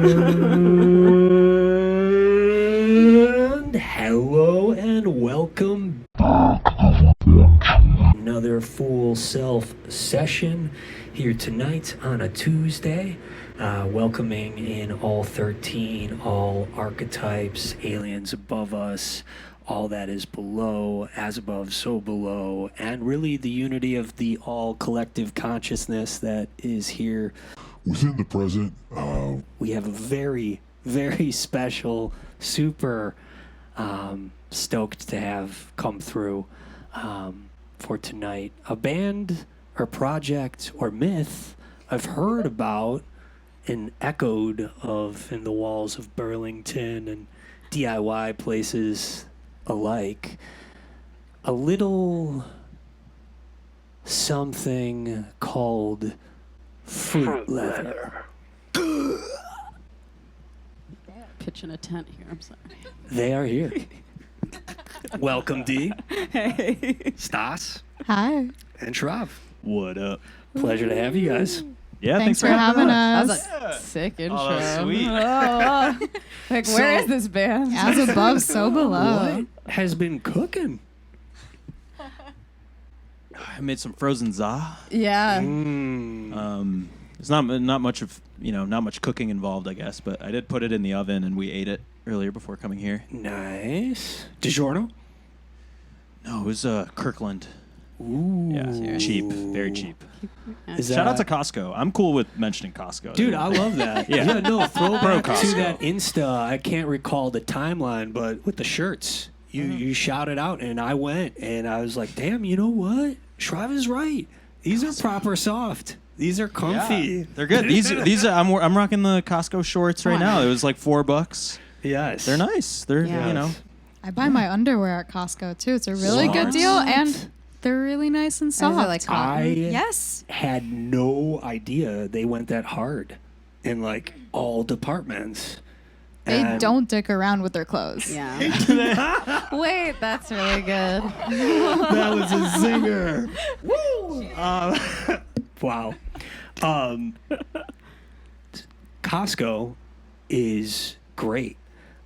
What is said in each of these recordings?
And hello and welcome back to another Full Self session here tonight on a Tuesday, welcoming in all 13, all archetypes, aliens above us, all that is below, as above, so below, and really the unity of the all collective consciousness that is here within the present. We have a very, very special, super stoked to have come through for tonight. A band or project or myth I've heard about and echoed of in the walls of Burlington and DIY places alike. A little something called fruitleather. Pitching a tent here. I'm sorry. They are here. Welcome, D. Hey. Stas. Hi. And Shrav. What up? Pleasure to have you guys. Yeah, Thanks for having That us. was a sick intro. Oh, sweet. Like, So- where is this band? As above, so below. What has been cooking? I made some frozen za. Yeah. It's not much of not much cooking involved, I guess, but I did put it in the oven and we ate it earlier before coming here. Nice. DiGiorno? No, it was Kirkland. Ooh. Yeah, cheap, very cheap. Is Shout out that- to Costco. I'm cool with mentioning Costco. Dude, I love that. Yeah. No, throwback Pro to Costco. that Insta. I can't recall the timeline, but with the shirts, you shouted out, and I went, and I was like, damn, you know what? Shrav is right. These are proper soft. These are comfy. Yeah, they're good. These are, I'm rocking the Costco shorts right now. It was like $4. Yes. They're nice. They're Yes. I buy my underwear at Costco too. It's a really good deal, and they're really nice and Is it soft. like cotton? yes. Had no idea they went that hard in like all departments. They And- don't dick around with their clothes. Yeah. Wait, that's really good. That was a zinger. Woo! Wow. Costco is great.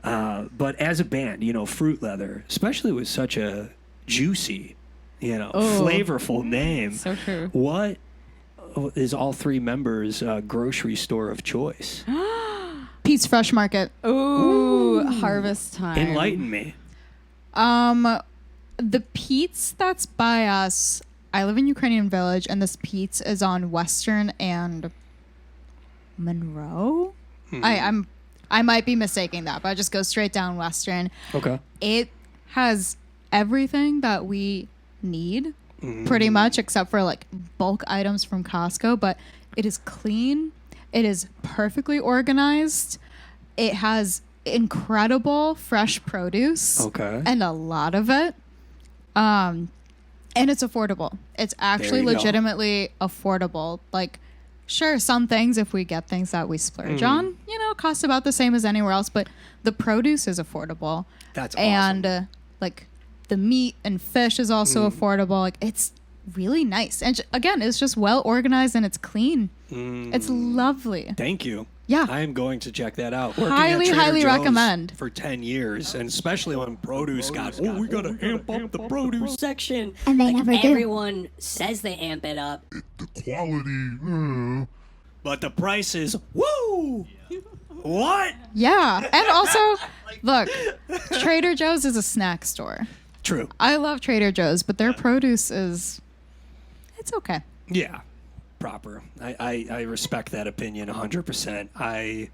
But as a band, fruitleather, especially with such a juicy, flavorful name. So true. What is all three members' grocery store of choice? Pete's Fresh Market. Ooh, harvest time. Enlighten me. The Pete's that's by us. I live in Ukrainian Village, and this Pete's is on Western and Monroe. I might be mistaking that, but I just go straight down Western. Okay. It has everything that we need, pretty much, except for like bulk items from Costco. But it is clean. It is perfectly organized. It has incredible fresh produce. Okay. And a lot of it. And it's affordable. It's actually you go. legitimately affordable. Like, sure, some things, if we get things that we splurge on, cost about the same as anywhere else, but the produce is affordable. That's awesome. And like the meat and fish is also affordable. Like, it's really nice. And again, it's just well organized and it's clean. It's lovely. Thank you. Yeah. I am going to check that out. Working Highly, at Trader highly Joe's recommend. For 10 years, and especially when produce got, we got to amp up the produce. section. And they like, never do. everyone says they amp it up. The quality. But the price is, woo! What? Yeah. And also, look, Trader Joe's is a snack store. True. I love Trader Joe's, but their produce is, it's okay. Yeah. Proper. I respect that opinion 100%.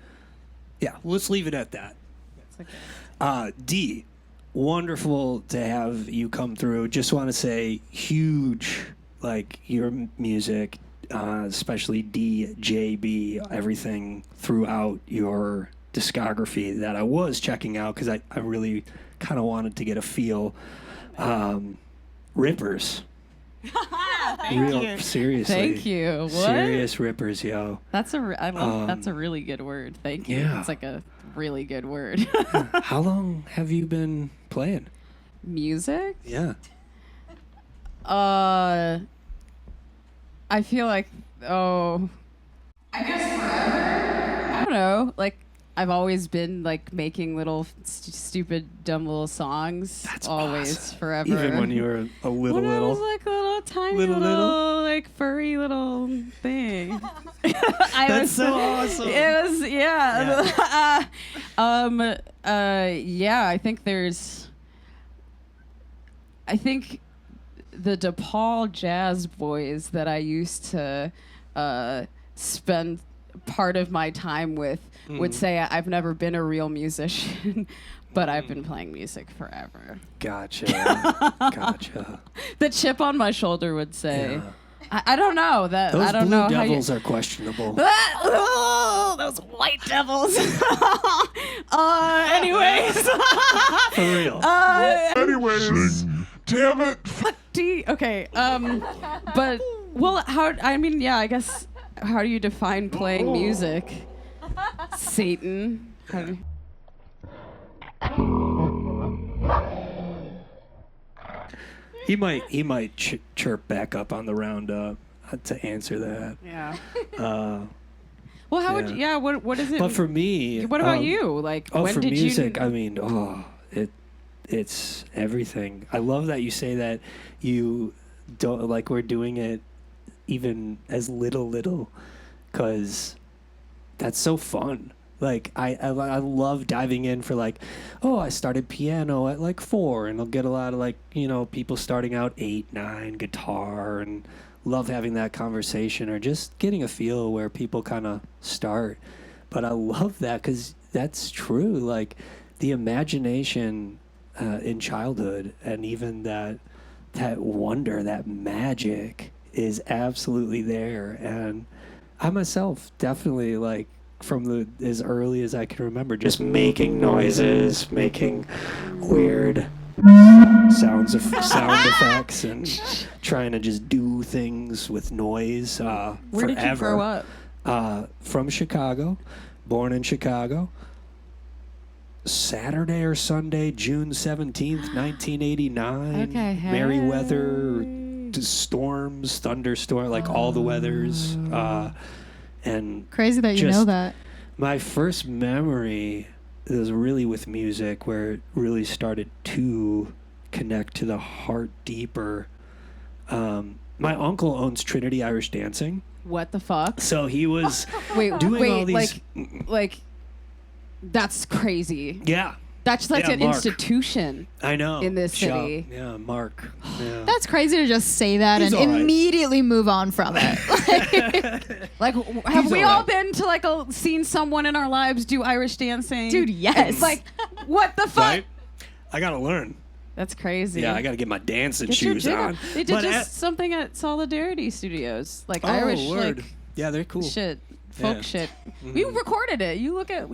Let's leave it at that. D, wonderful to have you come through. Just want to say huge, like your music, especially DJB, everything throughout your discography that I was checking out because I really kind of wanted to get a feel. Rippers. Seriously. Thank you. What? Serious rippers, yo. That's that's a really good word. Thank you. Yeah. It's like a really good word. How long have you been playing? Music? Yeah. I feel like I guess forever. I don't know. Like I've always been like making little stupid, dumb little songs. That's always, awesome. forever. Even when you were a little, when I little. was like a little tiny, Little, little, like furry little thing. That's so awesome. It was, yeah. Yeah. I think the DePaul Jazz Boys that I used to spend part of my time with would say I've never been a real musician, but I've been playing music forever. Gotcha. The chip on my shoulder would say. Yeah. I don't know that. Those I don't blue know devils how you, are questionable. those white devils. Anyways. For real. Anyways, damn it. Okay. But well, I guess. How do you define playing music? Satan. How do He might chirp back up on the roundup to answer that. Yeah. Yeah. Well, how would you? Yeah. What is it? But for me, what about you? Like, when for did music, you? I mean, it's everything. I love that you say that you don't like we're doing it even as little, because that's so fun. Like I love diving in for like, oh, I started piano at like 4, and I'll get a lot of like, people starting out 8, 9, guitar, and love having that conversation or just getting a feel where people kind of start. But I love that because that's true. Like the imagination in childhood, and even that wonder, that magic is absolutely there. And I myself definitely, like, from as early as I can remember, just making noises, making weird sound effects, and trying to just do things with noise Where forever. did you grow up? From Chicago, born in Chicago. Saturday or Sunday, June 17th, 1989. Okay, hey. Merry weather, storms, thunderstorm, like all the weathers. And Crazy that you know that. my first memory is really with music, where it really started to connect to the heart deeper. My uncle owns Trinity Irish Dancing. What the fuck? So he was Wait, doing all these... like, that's crazy. Yeah, That's like Yeah, an Mark. institution. I know. In this Chuck. city. Yeah, Mark. Yeah. That's crazy to just say that He's and all right. immediately move on from it. Like, have we all all right. been to like seen someone in our lives do Irish dancing? Dude, yes. Like, what the fuck? Right? I gotta learn. That's crazy. Yeah, I gotta get my dancing Get your shoes jig on. They did But just something at Solidarity Studios, like Oh, Irish word. like Yeah, they're cool. shit, folk Yeah. shit. We recorded it. You look at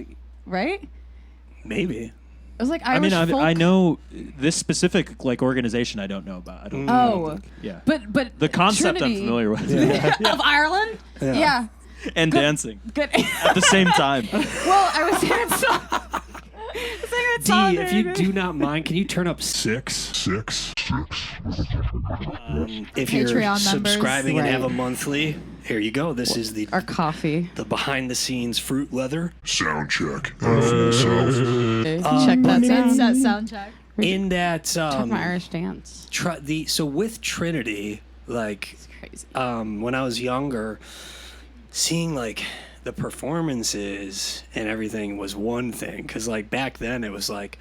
right? It Maybe. was like I Irish mean, folk. I know this specific like organization. I don't know about. I don't. Oh, Yeah. but The concept Trinity I'm familiar with. of Ireland. Yeah. Yeah, And dancing good. at the same time. Well, I was saying D, if you do not mind, can you turn up Six. if you're Patreon members. subscribing and have a Right. monthly? Here you go. This is the our coffee. behind the scenes fruit leather. Sound check. Full self. Check that It's out. that sound check. In that Check my Irish dance. so with Trinity, like Crazy. when I was younger, seeing like the performances and everything was one thing, because like back then it was like,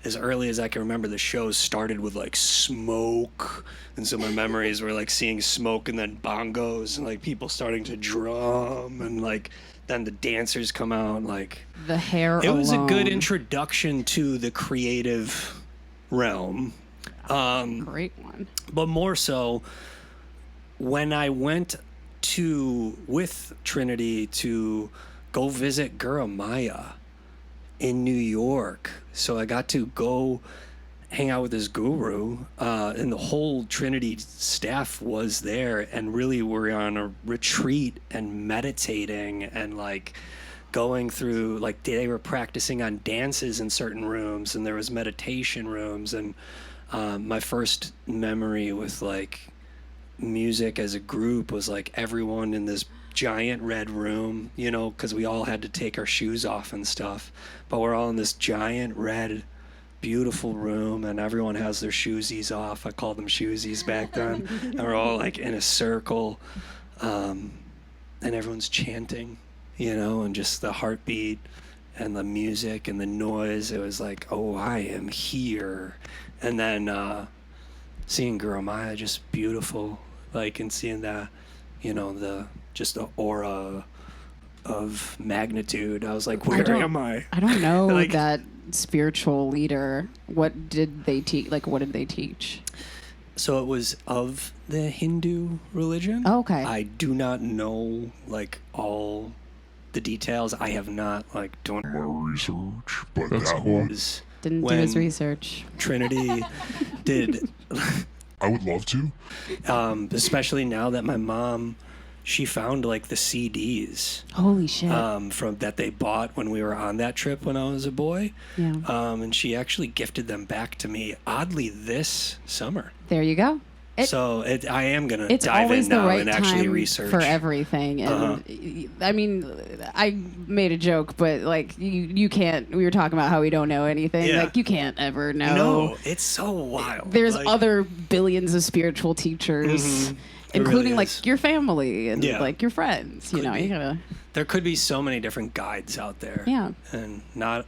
as early as I can remember, the shows started with like smoke, and so my memories were like seeing smoke and then bongos and like people starting to drum, and like then the dancers come out, like The hair. it was a good alone. introduction to the creative realm. Great one. But more so, when I went with Trinity to go visit Guru Maya in New York, so I got to go hang out with this guru, and the whole Trinity staff was there, and really were on a retreat and meditating and like going through, like they were practicing on dances in certain rooms, and there was meditation rooms, and my first memory with like music as a group was like everyone in this giant red room, you know, because we all had to take our shoes off and stuff. But we're all in this giant red, beautiful room, and everyone has their shoesies off. I called them shoesies back then. And we're all like in a circle, and everyone's chanting, you know, and just the heartbeat and the music and the noise. It was like, oh, I am here. And then seeing Guru Maya, just beautiful, like, and seeing that, you know, just the aura of magnitude. I was like, where am I? I don't know Like- that spiritual leader. What did they teach? Like, what did they teach? So it was of the Hindu religion. Oh, okay. I do not know, like, all the details. I have not, like, done My research, but That's that cool. was. Didn't do when his research. Trinity did, I would love to. especially now that my mom, she found like the CDs Holy shit. from that they bought when we were on that trip when I was a boy, Yeah. and she actually gifted them back to me oddly this summer. There you go. So I am gonna It's dive always in the now right and actually time research for everything. And I mean, I made a joke, but like you can't. We were talking about how we don't know anything. Yeah. Like you can't ever know. No, it's so wild. There's Like, other billions of spiritual teachers, There including really is. like your family and Yeah. like your friends. You Could know, be. you gotta. There could be so many different guides out there. Yeah. And not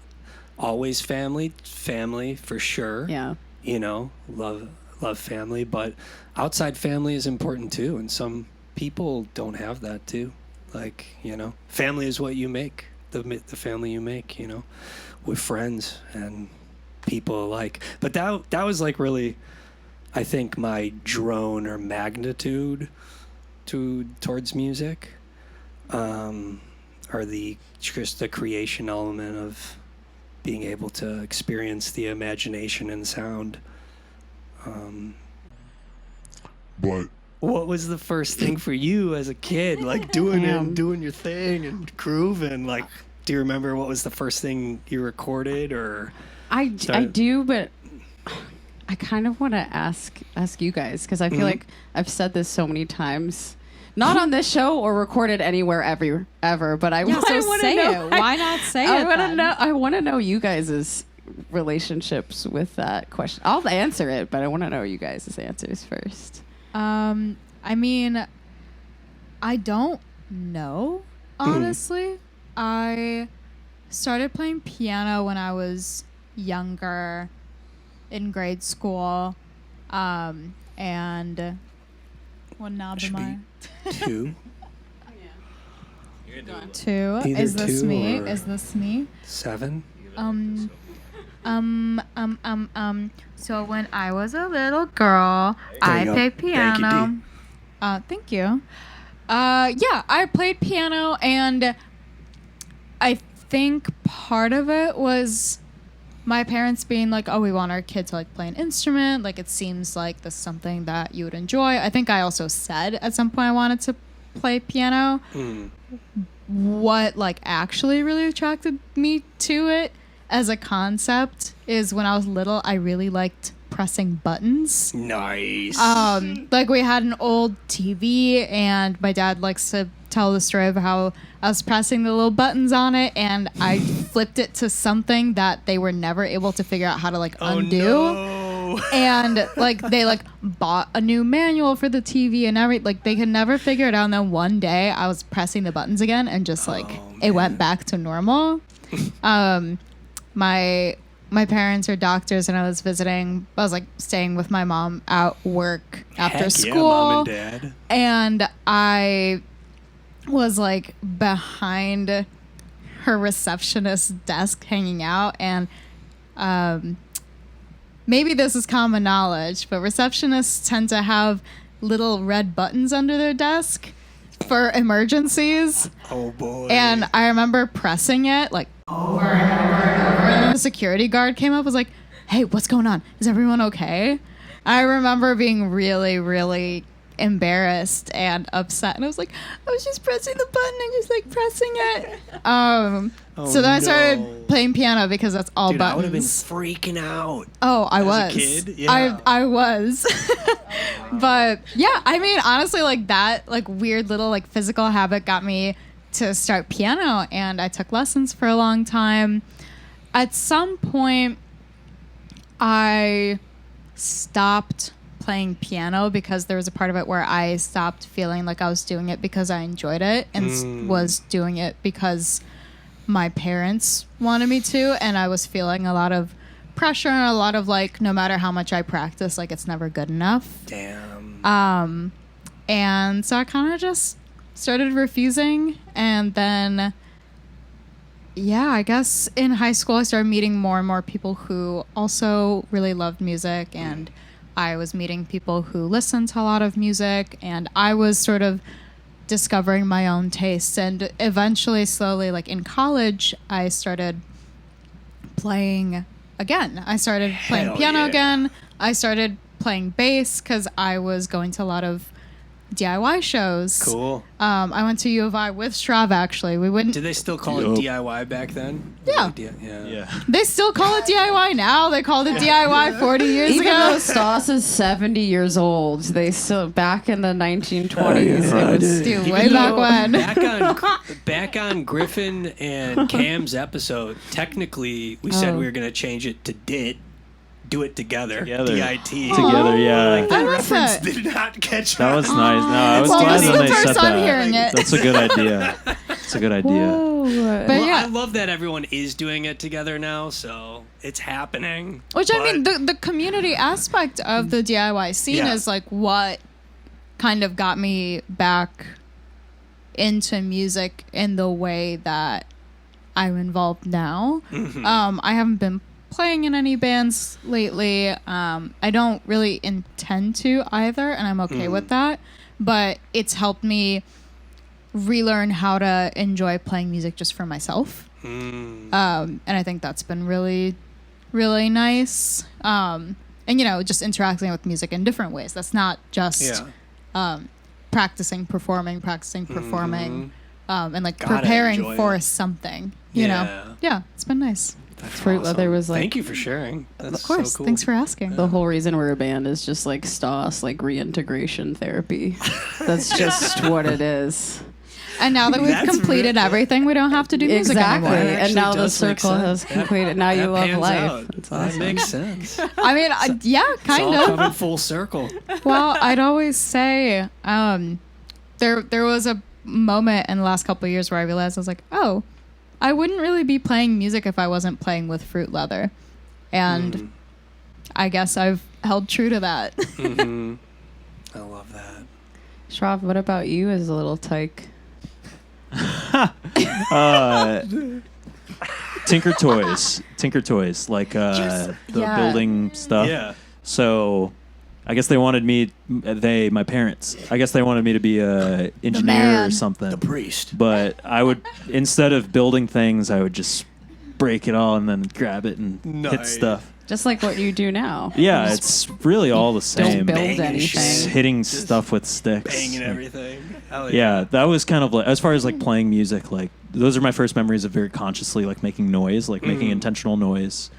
always family for sure. Yeah. You know, love family, but outside family is important too, and some people don't have that too. Like, you know, family is what you make, the family you make, you know, with friends and people alike. But that was like really, I think, my drone or magnitude towards music, or just the creation element of being able to experience the imagination and sound. But What was the first thing for you as a kid, like doing it, and doing your thing and grooving? Like, do you remember what was the first thing you recorded, or? I Started- do, but I kind of want to ask you guys because I feel like I've said this so many times, not on this show or recorded anywhere ever. But I Yeah, want so to say know. it. Why not say I it want to then? know. I want to know you guys' relationships with that question. I'll answer it, but I want to know you guys' answers first. I mean, I don't know, honestly. I started playing piano when I was younger in grade school. And what knob Should am I? be 2, 2. Either Is this 2 me? or- Is this me? 7. So when I was a little girl, I you go. played Thank you, piano. Thank you. Yeah, I played piano, and I think part of it was my parents being like, "Oh, we want our kid to like play an instrument. Like, it seems like this is something that you would enjoy." I think I also said at some point I wanted to play piano. What like actually really attracted me to it as a concept is when I was little, I really liked pressing buttons. Nice. Like we had an old TV, and my dad likes to tell the story of how I was pressing the little buttons on it, and I flipped it to something that they were never able to figure out how to like undo. No. And like they like bought a new manual for the TV and like they could never figure it out. And then one day I was pressing the buttons again, and just like it went back to normal. My parents are doctors, and I was like staying with my mom at work after Heck school. Yeah, mom and dad. And I was like behind her receptionist desk hanging out, and maybe this is common knowledge, but receptionists tend to have little red buttons under their desk for emergencies. Oh boy. And I remember pressing it like over and over and over. And then the security guard came up, was like, "Hey, what's going on? Is everyone okay?" I remember being really, really embarrassed and upset, and I was like, I was just pressing the button and just like pressing it. So then I started playing piano because that's all Dude, I would buttons. have been freaking out. Oh, I As a was. kid? Yeah. I was. But yeah, I mean, honestly, like that, like weird little like physical habit got me to start piano, and I took lessons for a long time. At some point, I stopped playing piano because there was a part of it where I stopped feeling like I was doing it because I enjoyed it and was doing it because my parents wanted me to, and I was feeling a lot of pressure and a lot of like, no matter how much I practice, like it's never good enough. Damn. And so I kind of just started refusing, and then I guess in high school I started meeting more and more people who also really loved music, and I was meeting people who listened to a lot of music, and I was sort of discovering my own tastes. And eventually, slowly, like in college, I started playing again. I started playing Hell piano yeah. again. I started playing bass because I was going to a lot of DIY shows. Cool. I went to U of I with Shrav, actually. We wouldn't. Did they still call Yup. it DIY back then? Yeah. Yeah. They still call it DIY now. They called it DIY 40 years Even ago. though Stas is 70 years old, they still, back in the 1920s, yeah. it was Dude, way back when. Back on Griffin and Cam's episode, technically we said we were going to change it to do it together. Together. D-I-T. Together, yeah. That I love reference that. did not catch That on. was nice. No, I was Well, glad this is when the they said first I'm that. hearing it. That's a good idea. It's a good idea. Whoa. But Well, yeah. I love that everyone is doing it together now, so it's happening. Which, I But- mean, the community aspect of the DIY scene Yeah. is like what kind of got me back into music in the way that I'm involved now. I haven't been playing in any bands lately. I don't really intend to either, and I'm okay with that. But it's helped me relearn how to enjoy playing music just for myself. And I think that's been really, really nice. And, you know, just interacting with music in different ways. That's not just practicing, performing, and like Gotta preparing enjoy for it. something, you Yeah. know? Yeah, it's been nice. Fruit Leather was like, Thank you for sharing. That's Of course. so cool. Thanks for asking. the whole reason we're a band is just like Stas, like reintegration therapy. That's just what it is. And now that we've That's completed really- everything, we don't have to do music Exactly. anymore. And now the does make circle has sense. completed. Now you That love pans life. out. That's That awesome. makes sense. I mean, yeah, It's kind all of. coming full circle. Well, I'd always say there was a moment in the last couple of years where I realized I was like, oh, I wouldn't really be playing music if I wasn't playing with Fruit Leather. And I guess I've held true to that. I love that. Shrav, what about you as a little tyke? Tinker Toys, like the yeah. building stuff. Yeah. So I guess they wanted me, my parents, I guess they wanted me to be a engineer or man. something. The priest. But I would, instead of building things, I would just break it all and then grab it and hit Nice. stuff. Just like what you do now. Yeah, it's really all the same. Don't build Banging anything. Just shit. hitting stuff with sticks. Banging everything. Hell Yeah, that was kind of like, as far as like playing music, like those are my first memories of very consciously like making noise, like making intentional noise.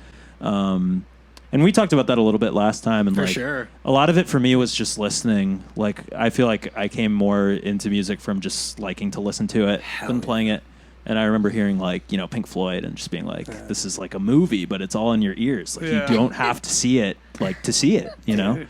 And we talked about that a little bit last time, and For like sure. a lot of it for me was just listening. Like I feel like I came more into music from just liking to listen to it than playing it. And I remember hearing like, you know, Pink Floyd and just being like, this is like a movie, but it's all in your ears. Like Yeah. you don't have to see it, like to see it, you know?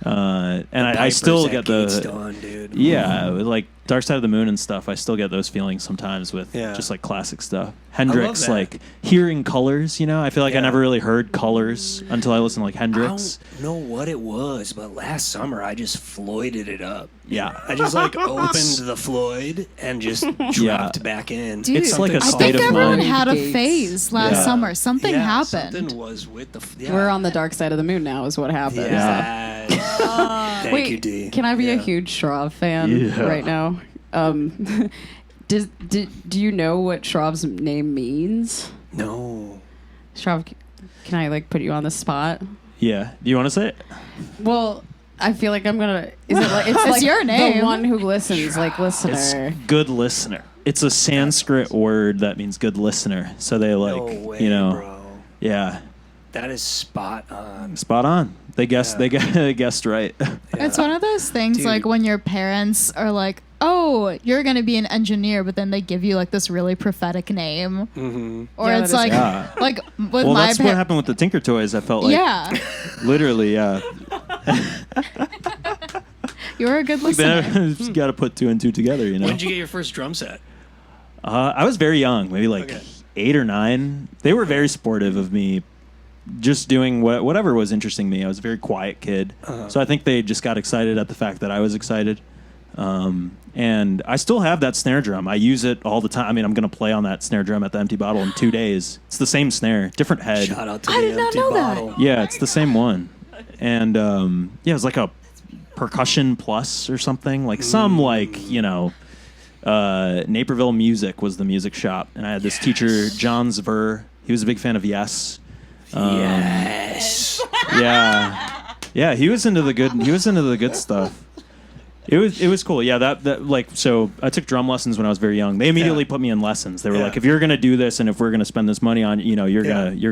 And I Pipers still at get Gatestone, dude. yeah, like Dark Side of the Moon and stuff. I still get those feelings sometimes with Yeah. just like classic stuff. Hendrix, that. like hearing Colors, you know, I feel like I Yeah. never really heard Colors until I listened to like I Hendrix. don't know what it was, but last summer I just Floyded it up. Yeah. I just like opened the Floyd and just dropped back in. Dude, It's like a I state think of everyone mind. had a Gates. phase last Yeah. summer. Something Yeah, happened. Something was with the. Yeah. We're on the dark side of the moon now, is what happened. Yes. Thank Wait, you, D. can I be a Yeah. huge Shrav fan Yeah. right now? Do you know what Shrav's name means? No. Shrav, can I like put you on the spot? Yeah. Do you want to say it? Well, I feel like I'm gonna. Is it like it's It's like your name. the one who listens, like It's listener. good listener. It's a Sanskrit word that means good listener. So they like, No way, you know, bro. yeah, That is spot on. spot on. They guessed. They guessed right. It's one of those things Dude. like when your parents are like, "Oh, you're gonna be an engineer," but then they give you like this really prophetic name, or Yeah, it's that is- like, Yeah. like with Well, my that's what happened with the Tinker Toys. I felt like, yeah, literally, yeah. you're a good listener. Then just got to put two and two together, you know. When did you get your first drum set? I was very young, maybe like Okay. 8 or 9. They were very supportive of me just doing whatever was interesting me. I was a very quiet kid. So I think they just got excited at the fact that I was excited. And I still have that snare drum. I use it all the time. I mean, I'm going to play on that snare drum at the Empty Bottle in 2 days. It's the same snare, different head. Shout out to I the did not empty know that. bottle. Yeah, it's the same one. And yeah, it was like a percussion plus or something. Like some like, you know, Naperville Music was the music shop. And I had this teacher, John Zver. He was a big fan of Yes. Yes. Yeah. Yeah, he was into the good stuff. It was cool. Yeah, that like so I took drum lessons when I was very young. They immediately put me in lessons. They were Yeah. like, if you're gonna do this and if we're gonna spend this money on, you know, you're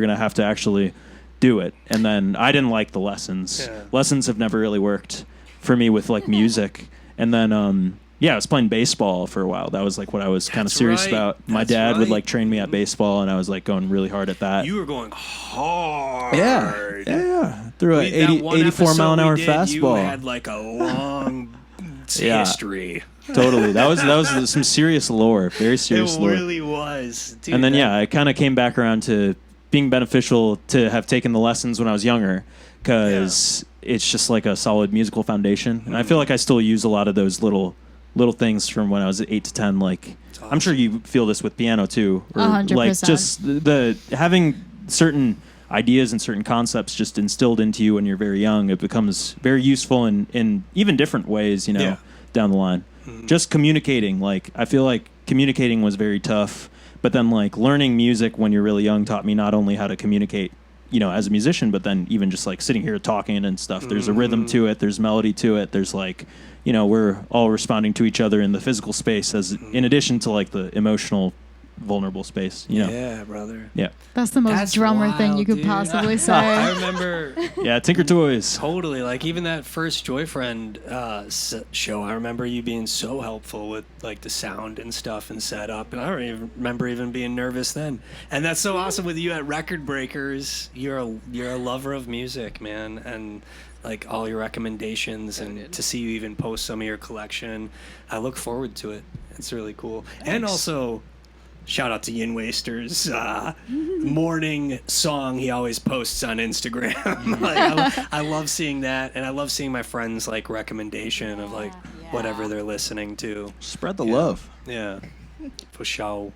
gonna have to actually do it. And then I didn't like the lessons. Yeah. Lessons have never really worked for me with like music. And then yeah, I was playing baseball for a while. That was like what I was kind of That's serious right. about. My That's dad would right. like train me at baseball, and I was like going really hard at that. You were going hard. Yeah. Through a That 80, one 84 episode mile an hour we did, You fastball. had like a long Yeah. history. Totally. That was some serious lore. Very serious It lore. really was. Dude, And then that- yeah, I kind of came back around to being beneficial to have taken the lessons when I was younger, because it's just like a solid musical foundation. And I feel like I still use a lot of those little things from when I was 8 to 10. Like I'm sure you feel this with piano too, or 100%. like just the having certain ideas and certain concepts just instilled into you when you're very young. It becomes very useful in even different ways, you know, Yeah. down the line. Just communicating. Like I feel like communicating was very tough, but then like learning music when you're really young taught me not only how to communicate, you know, as a musician, but then even just like sitting here talking and stuff. There's a rhythm to it. There's melody to it. There's like, you know, we're all responding to each other in the physical space as in addition to like the emotional, vulnerable space, you know? Yeah, brother. Yeah. That's the most That's drummer thing you wild, could dude. possibly I say. remember Yeah. Tinker Toys. totally, like even that first Joyfriend show, I remember you being so helpful with like the sound and stuff and setup. And I don't even remember even being nervous then. And that's so awesome with you at Record Breakers. You're a lover of music, man. And like all your recommendations and to see you even post some of your collection. I look forward to it. It's really cool. And also, shout out to Yin Waster's morning song he always posts on Instagram. Like, I love seeing that, and I love seeing my friends like recommendation of like whatever they're listening to. Spread the love. Yeah, for sure.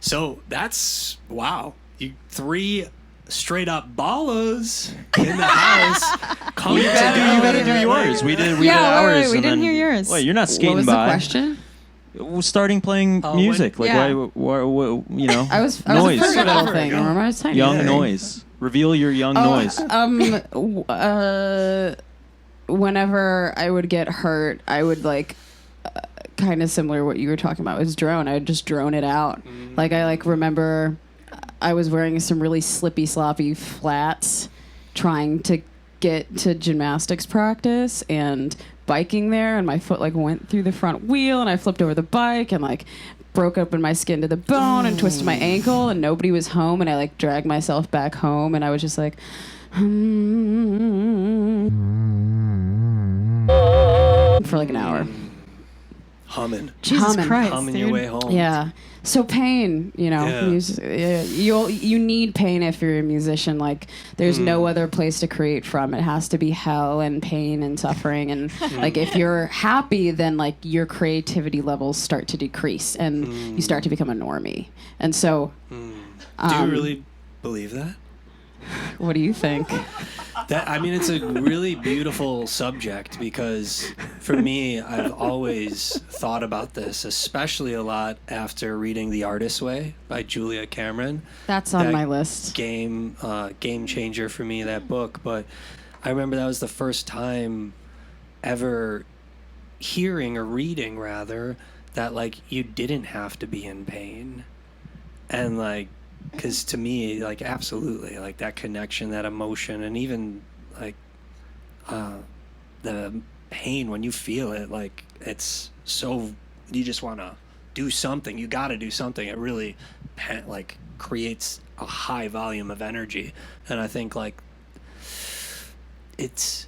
So that's wow. You 3 straight up ballers in the house. Coming You gotta do yours. We did ours. we and didn't then- hear yours. Wait, you're not skating What was by. the question? Starting playing Oh, music. when- Like Yeah. why, you know? I was noise. a little Forever thing. ago. Remember, I was tiny. Young noise. Reveal your young noise. Whenever I would get hurt, I would like kind of similar to what you were talking about was drone. I would just drone it out. Like I like remember I was wearing some really slippy sloppy flats trying to get to gymnastics practice and biking there, and my foot like went through the front wheel and I flipped over the bike and like broke open my skin to the bone and twisted my ankle, and nobody was home, and I like dragged myself back home, and I was just like for like an hour. Humming. Jesus Humming. Christ, Humming dude. your way home. Yeah. So pain, you know, Yeah. you need pain if you're a musician. Like, there's no other place to create from. It has to be hell and pain and suffering. And like, if you're happy, then like your creativity levels start to decrease, and you start to become a normie. And so, Do you really believe that? what do you think? That I mean, it's a really beautiful subject because for me, I've always thought about this, especially a lot after reading The Artist's Way by Julia Cameron. That's on That my list. Game changer for me, that book. But I remember that was the first time ever hearing or reading rather that like you didn't have to be in pain. And like, because to me, like, absolutely, like that connection, that emotion, and even like the pain when you feel it, like it's so, you just want to do something. You got to do something. It really like creates a high volume of energy. And I think like it's,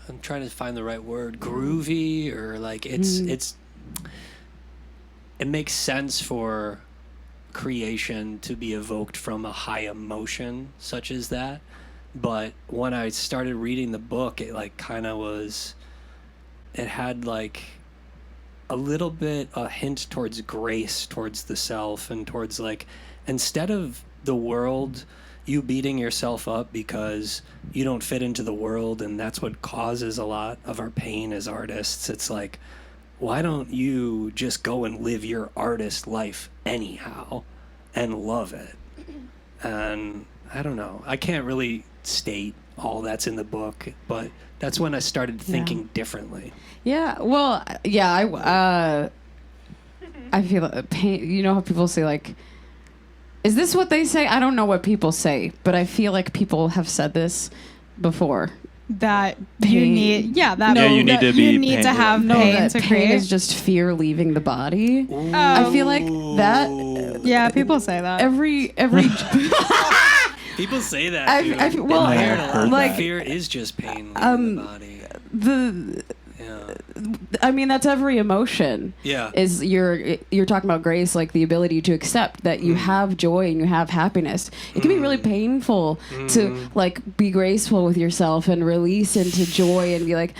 I'm trying to find the right word, groovy, or like it makes sense for creation to be evoked from a high emotion such as that. But when I started reading the book, it like kind of was, it had like a little bit a hint towards grace towards the self, and towards like, instead of the world, you beating yourself up because you don't fit into the world, and that's what causes a lot of our pain as artists. It's like, why don't you just go and live your artist life anyhow and love it? And I don't know, I can't really state all that's in the book, but that's when I started thinking differently. Yeah. Well, yeah. I feel pain. You know how people say like, is this what they say? I don't know what people say, but I feel like people have said this before. That you need, you need to be you need to have No, pain that to pain create. is just fear leaving the body. I feel like that. Yeah, people say that. Every People say that, dude. I feel, well, I heard a lot. like Fear is just pain leaving the body. Yeah. I mean, that's every emotion. Yeah. Is you're talking about grace, like the ability to accept that you have joy and you have happiness. It can be really painful to like be graceful with yourself and release into joy and be like,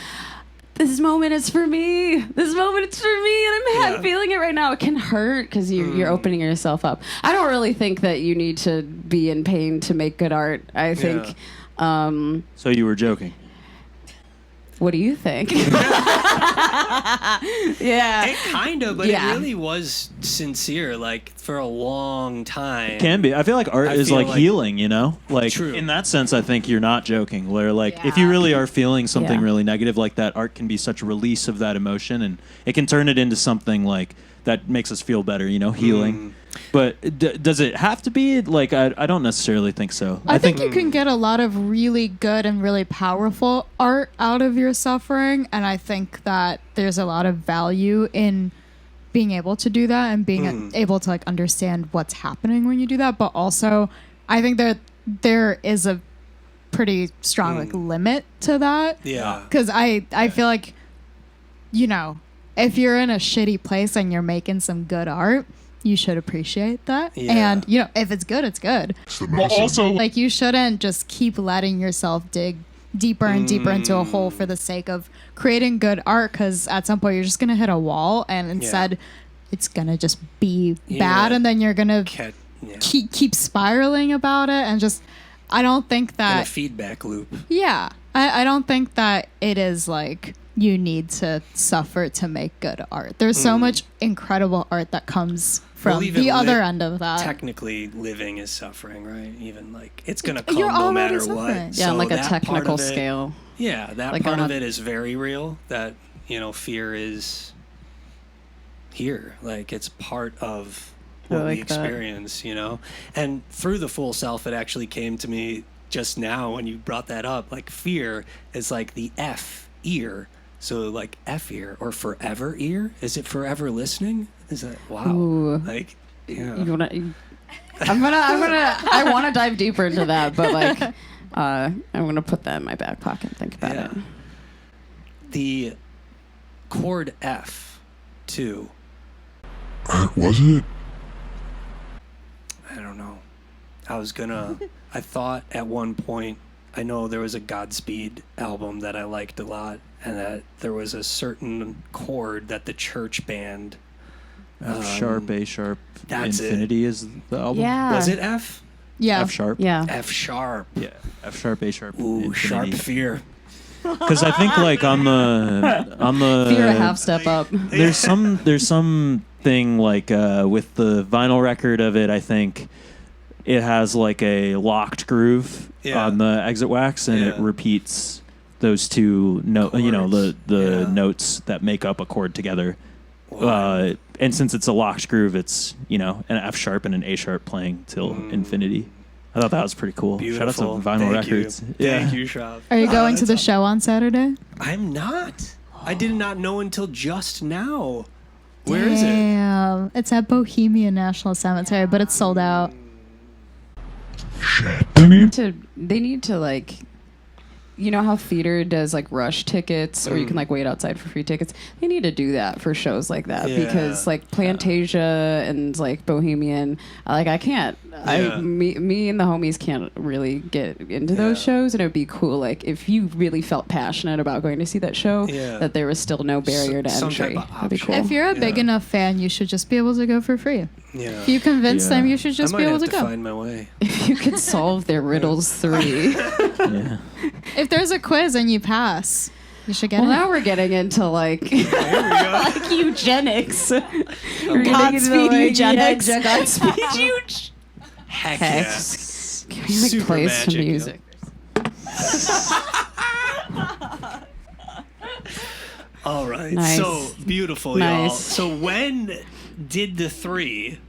this moment is for me. This moment is for me, and I'm feeling it right now. It can hurt because you're opening yourself up. I don't really think that you need to be in pain to make good art. I think. So you were joking. What do you think? Yeah. It kind of, but it really was sincere, like, for a long time. Can be. I feel like art is feel like like- healing, you know? Like, True. in that sense, I think you're not joking. Where, like, if you really are feeling something Yeah. really negative like that, art can be such a release of that emotion, and it can turn it into something, like, that makes us feel better, you know, healing. But does it have to be? Like, I don't necessarily think so. I think you can get a lot of really good and really powerful art out of your suffering, and I think that there's a lot of value in being able to do that and being able to like understand what's happening when you do that. But also, I think that there is a pretty strong like limit to that. Yeah. Because I feel like, you know, if you're in a shitty place and you're making some good art, you should appreciate that. Yeah. And, you know, if it's good, it's good. But also, Like, you shouldn't just keep letting yourself dig deeper and deeper into a hole for the sake of creating good art, because at some point you're just going to hit a wall, and instead it's going to just be bad, and then you're going to keep spiraling about it, and just, I don't think In a that... feedback loop. Yeah. I don't think that it is like you need to suffer to make good art. There's so much incredible art that comes from even the other end of that. Technically, living is suffering, right? Even like it's gonna come You're no already matter suffering. what. Yeah, on So like a that part technical of it- scale. Yeah, that Like part on of a- it is very real. That, you know, fear is here. Like, it's part of what we like that. experience, you know? And through the full self, it actually came to me just now when you brought that up. Like, fear is like the F ear. So, like, F ear or forever ear? Is it forever listening? Is that, wow. Ooh. Like, yeah. I want to dive deeper into that, but like, I'm gonna put that in my back pocket and think about it. The chord F, too. was it? I don't know. I thought at one point, I know there was a Godspeed album that I liked a lot, and that there was a certain chord that the church band. F sharp, A sharp, that's Infinity is the album. Yeah. Was it F? Yeah. F sharp. Yeah. F sharp. Yeah. F sharp, A sharp. Ooh, sharp Infinity. fear. Because I think like on the Fear a half step up. there's something like with the vinyl record of it, I think it has like a locked groove Yeah. on the exit wax, and it Yeah. repeats those two Chords. the Yeah. notes that make up a chord together. Wow. And since it's a locked groove, it's an F sharp and an A sharp playing till infinity. I thought that was pretty cool. Beautiful. Shout out to Vinyl Thank Records. You. Thank you, Shrav. Are you going to the show on Saturday? I'm not. I did not know until just now. Where is it? Damn. It's at Bohemian National Cemetery, but it's sold out. They need They need to like, you know how theater does like rush tickets, or you can like wait outside for free tickets. They need to do that for shows like that Yeah. because like Plantasia and like Bohemian, like I can't. Yeah. Me and the homies can't really get into those Yeah. shows, and it'd be cool like if you really felt passionate about going to see that show, Yeah. that there was still no barrier to Some entry. type of That'd be option. cool. If you're a big Yeah. enough fan, you should just be able to go for free. Yeah. If you convince Yeah. them, you should just I be might able have to to go. find my way. If you could solve their riddles 3. Yeah. If there's a quiz and you pass, you should get Well, it. now we're getting into like Here we go. like eugenics. We're getting Godspeed into, like, eugenics. Yeah, Godspeed eugenics. Heck Heck. yes. Can we like Super play some magic, music? All right. Nice. So beautiful, y'all. Nice. So when did the 3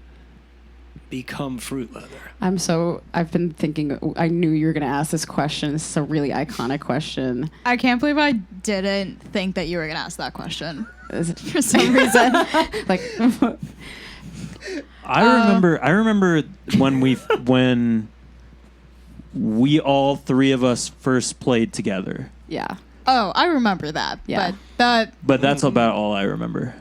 become fruit leather? I've been thinking, I knew you were going to ask this question. This is a really iconic question. I can't believe I didn't think that you were going to ask that question Is it for some reason. like, I remember when we all 3 of us first played together. yeah. Oh, I remember that. Yeah. But that's about all I remember.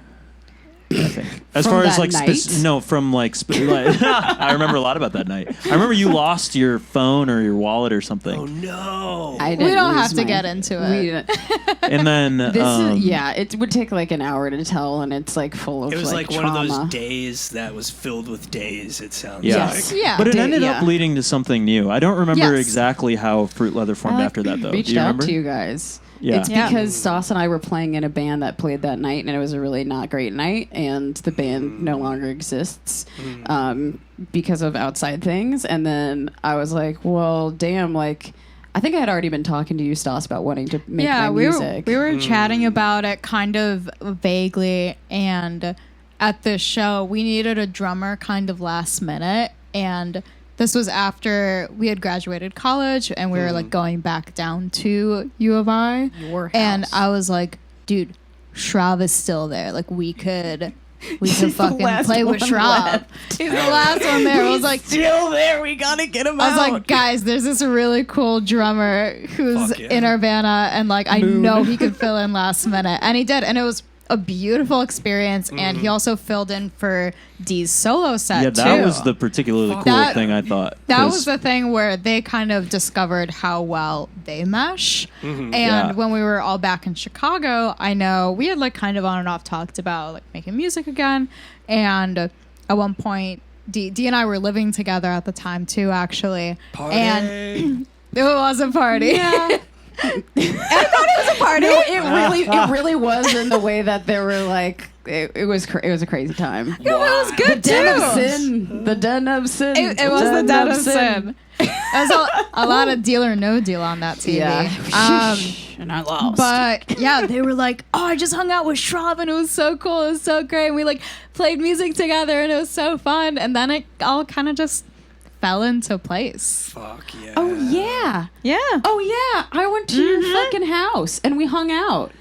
I think. As From far as that like night? from like I remember a lot about that night. I remember you lost your phone or your wallet or something. Oh no. I We didn't don't lose have to mine. get into We it. didn't- And then This is, yeah, it would take like an hour to tell, and it's like full of It was like one trauma. of those days that was filled with days, it sounds Yeah. Yes. like. Yeah. But it ended yeah. up leading to something new. I don't remember Yes. exactly how Fruit Leather formed I, after that though. reached Do you out remember? to you guys. Yeah. It's Yeah. because Stas and I were playing in a band that played that night, and it was a really not great night, and the band no longer exists because of outside things. And then I was like, well, damn, like, I think I had already been talking to you, Stas, about wanting to make my music. we were chatting about it kind of vaguely, and at this show we needed a drummer kind of last minute, and this was after we had graduated college and we were like going back down to U of I. Your And house. I was like, dude, Shrav is still there. Like we could the fucking last play with one Shrav. left. He's the last one there. I was like, still there. We gotta get him I was like, guys, there's this really cool drummer who's Fuck yeah. in Urbana, and like I know he could fill in last minute, and he did, and it was a beautiful experience. And he also filled in for Dee's solo set Yeah, that too. was the particularly cool That- thing I thought. That 'Cause- was the thing where they kind of discovered how well they mesh. And Yeah. when we were all back in Chicago, I know we had like kind of on and off talked about like making music again. And at one point, Dee and I were living together at the time too, actually. Party. And it was a party. Yeah. I thought it was a party. No, it really was in the way that there were like it was a crazy time. Yeah, that was good The den too. of sin. The den of sin. It was the den of sin. There's a lot of Deal or No Deal on that TV. Yeah. And I lost. But yeah, they were like, "Oh, I just hung out with Shrav and it was so cool. It was so great. And we like played music together and it was so fun." And then it all kind of just fell into place. Fuck yeah. oh yeah. Yeah. Oh yeah. I went to your fucking house and we hung out.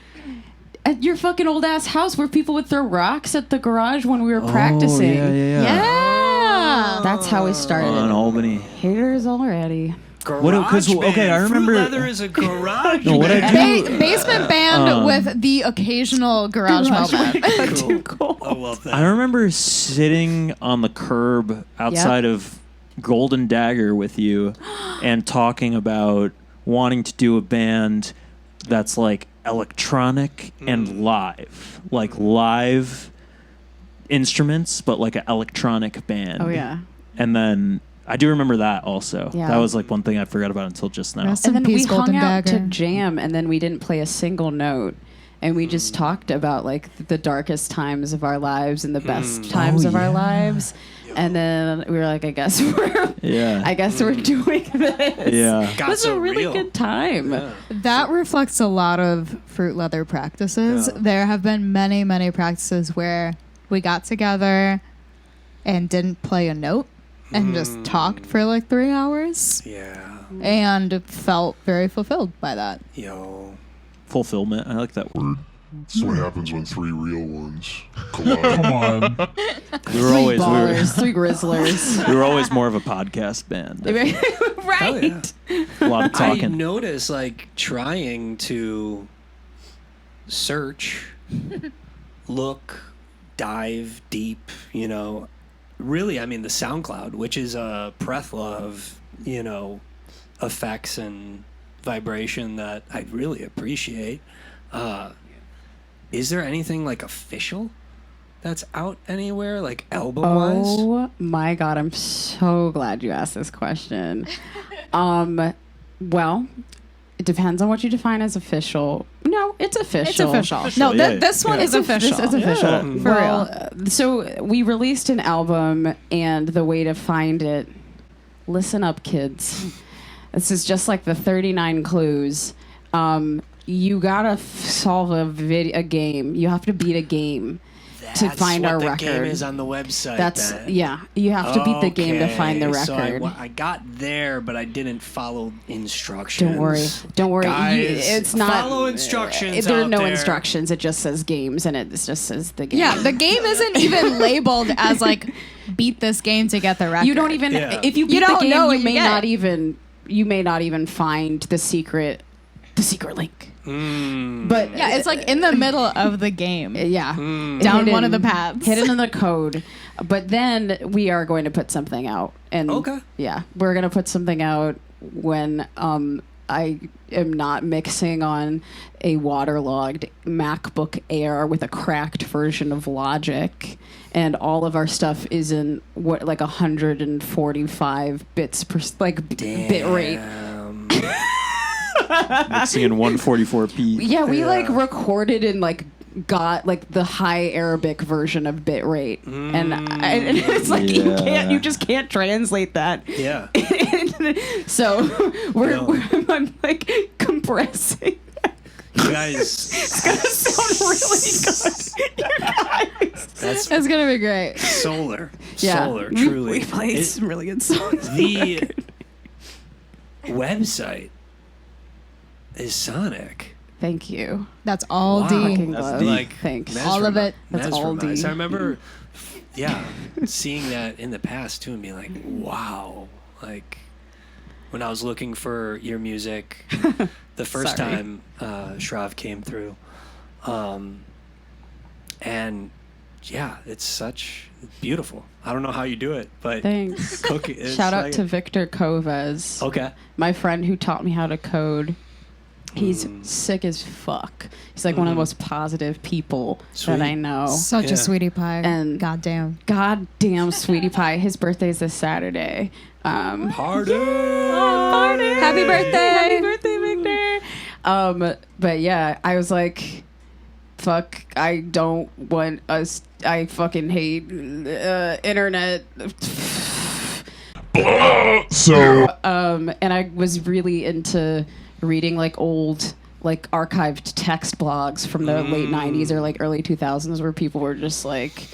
At your fucking old ass house where people would throw rocks at the garage when we were practicing. Oh, yeah. Yeah. That's how we started. On Albany. Haters already. What- 'cause, Garage okay, band. I remember- Fruit leather is a garage. No, what I band. do- Basement band with the occasional garage moment. Cool. I love that. I remember sitting on the curb outside of Golden Dagger with you and talking about wanting to do a band that's like electronic and live. Like live instruments, but like an electronic band. Oh yeah. And then I do remember that also. Yeah. That was like one thing I forgot about until just now. Rest And in then peace, we hung Golden out to Dagger. jam, and then we didn't play a single note. And we just talked about like the darkest times of our lives and the best times of our lives. And then we were like, I guess we're doing this. Yeah. Got It was so a really real. good time. Yeah. That reflects a lot of fruit leather practices. Yeah. There have been many, many practices where we got together and didn't play a note and just talked for like 3 hours Yeah. and felt very fulfilled by that. Yo. Fulfillment. I like that word. That's what happens when 3 real ones collide. Come on. We were always Ballers, 3 grizzlers. we were always more of a podcast band. Right. Yeah. A lot of I talking. notice like trying to search, look, dive deep, you know. Really, I mean the SoundCloud, which is a plethora of, you know, effects and vibration that I really appreciate. Is there anything like official that's out anywhere, like album-wise? Oh my God, I'm so glad you asked this question. Well, it depends on what you define as official. No, it's official. It's official. Official, No, yeah. this one is official. It's official. Yeah. For Well, real. so we released an album, and the way to find it, listen up, kids. This is just like the 39 clues. You gotta solve a game. You have to beat a game to find what our the record. game is on the website. That's then. yeah. You have to beat the game to find the Okay, so record. I got there, but I didn't follow instructions. Don't worry. Guys, It's not. follow instructions. There are out no there. instructions. It just says games, and it just says the game. Yeah, the game isn't even labeled as like beat this game to get the record. You don't even. Yeah. If you beat don't the game, know what you you may get. not even. You may not even find the secret link. But Yeah, it's like in the middle of the game. yeah, Down one of the paths. hidden in the code. But then we are going to put something out, and Okay. yeah, we're going to put something out when I am not mixing on a waterlogged MacBook Air with a cracked version of Logic, and all of our stuff is in what like 145 bits per bit rate. Mixing in 144p. Yeah, we like recorded and like got like the high Arabic version of bit rate, and it's like Yeah. you just can't translate that. Yeah. So No. I'm like compressing. You guys, Sound really good, you guys. that's It's gonna be great. solar. Yeah, Solar, truly. We played some really good songs. The website is Sonic. Thank you. That's all Wow. D. Fucking That's love. deep. Like Thanks. All of it. That's all mesmerized. D. I remember, seeing that in the past too, and being like, "Wow!" Like when I was looking for your music, the first Sorry. time Shrav came through, and yeah, it's beautiful. I don't know how you do it, but Thanks. cookie. it's Shout out like- to Victor Covez, Okay. my friend who taught me how to code. He's sick as fuck. He's like one of the most positive people Sweet. that I know. Such Yeah. a sweetie pie. And- goddamn. Goddamn, sweetie pie. His birthday's this Saturday. Party. Happy birthday. Happy birthday, Victor. But yeah, I was like, fuck, I don't want us. I fucking hate internet. So, And I was really into reading like old, like archived text blogs from the late 90s or like early 2000s where people were just like,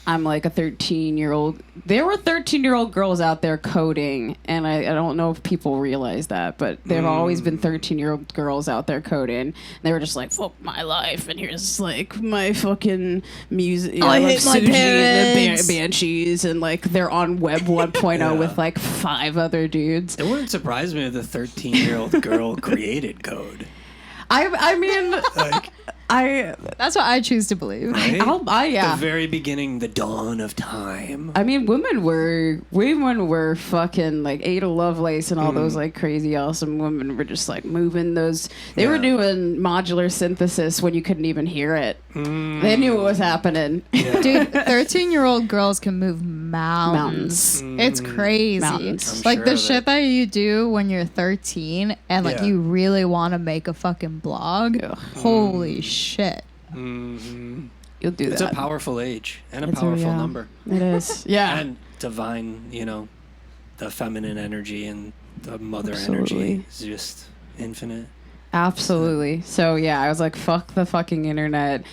I'm like a 13-year-old. There were 13-year-old girls out there coding, and I don't know if people realize that, but there have always been 13-year-old girls out there coding. And they were just like, fuck my life, and here's like my fucking music. I love hate my Suji and the parents. Banshees, and like they're on Web 1.0 Yeah. with like 5 other dudes. It wouldn't surprise me if the 13-year-old girl created code. I mean, Like, That's what I choose to believe. right? yeah. The very beginning, the dawn of time. I mean, women were fucking like Ada Lovelace and all those like crazy awesome women were just like moving those. They were Yeah. doing modular synthesis when you couldn't even hear it. They knew what was happening. Dude, 13-year-old girls can move mountains. It's crazy. Mountains. I'm Like sure the of shit it. that you do when you're 13 and like Yeah. you really want to make a fucking blog. Ugh. Holy shit. You'll do It's that. a powerful age and a It's powerful yeah, number. It is. Yeah. And divine, the feminine energy and the mother Absolutely. energy is just infinite. Absolutely. So yeah, I was like, fuck the fucking internet.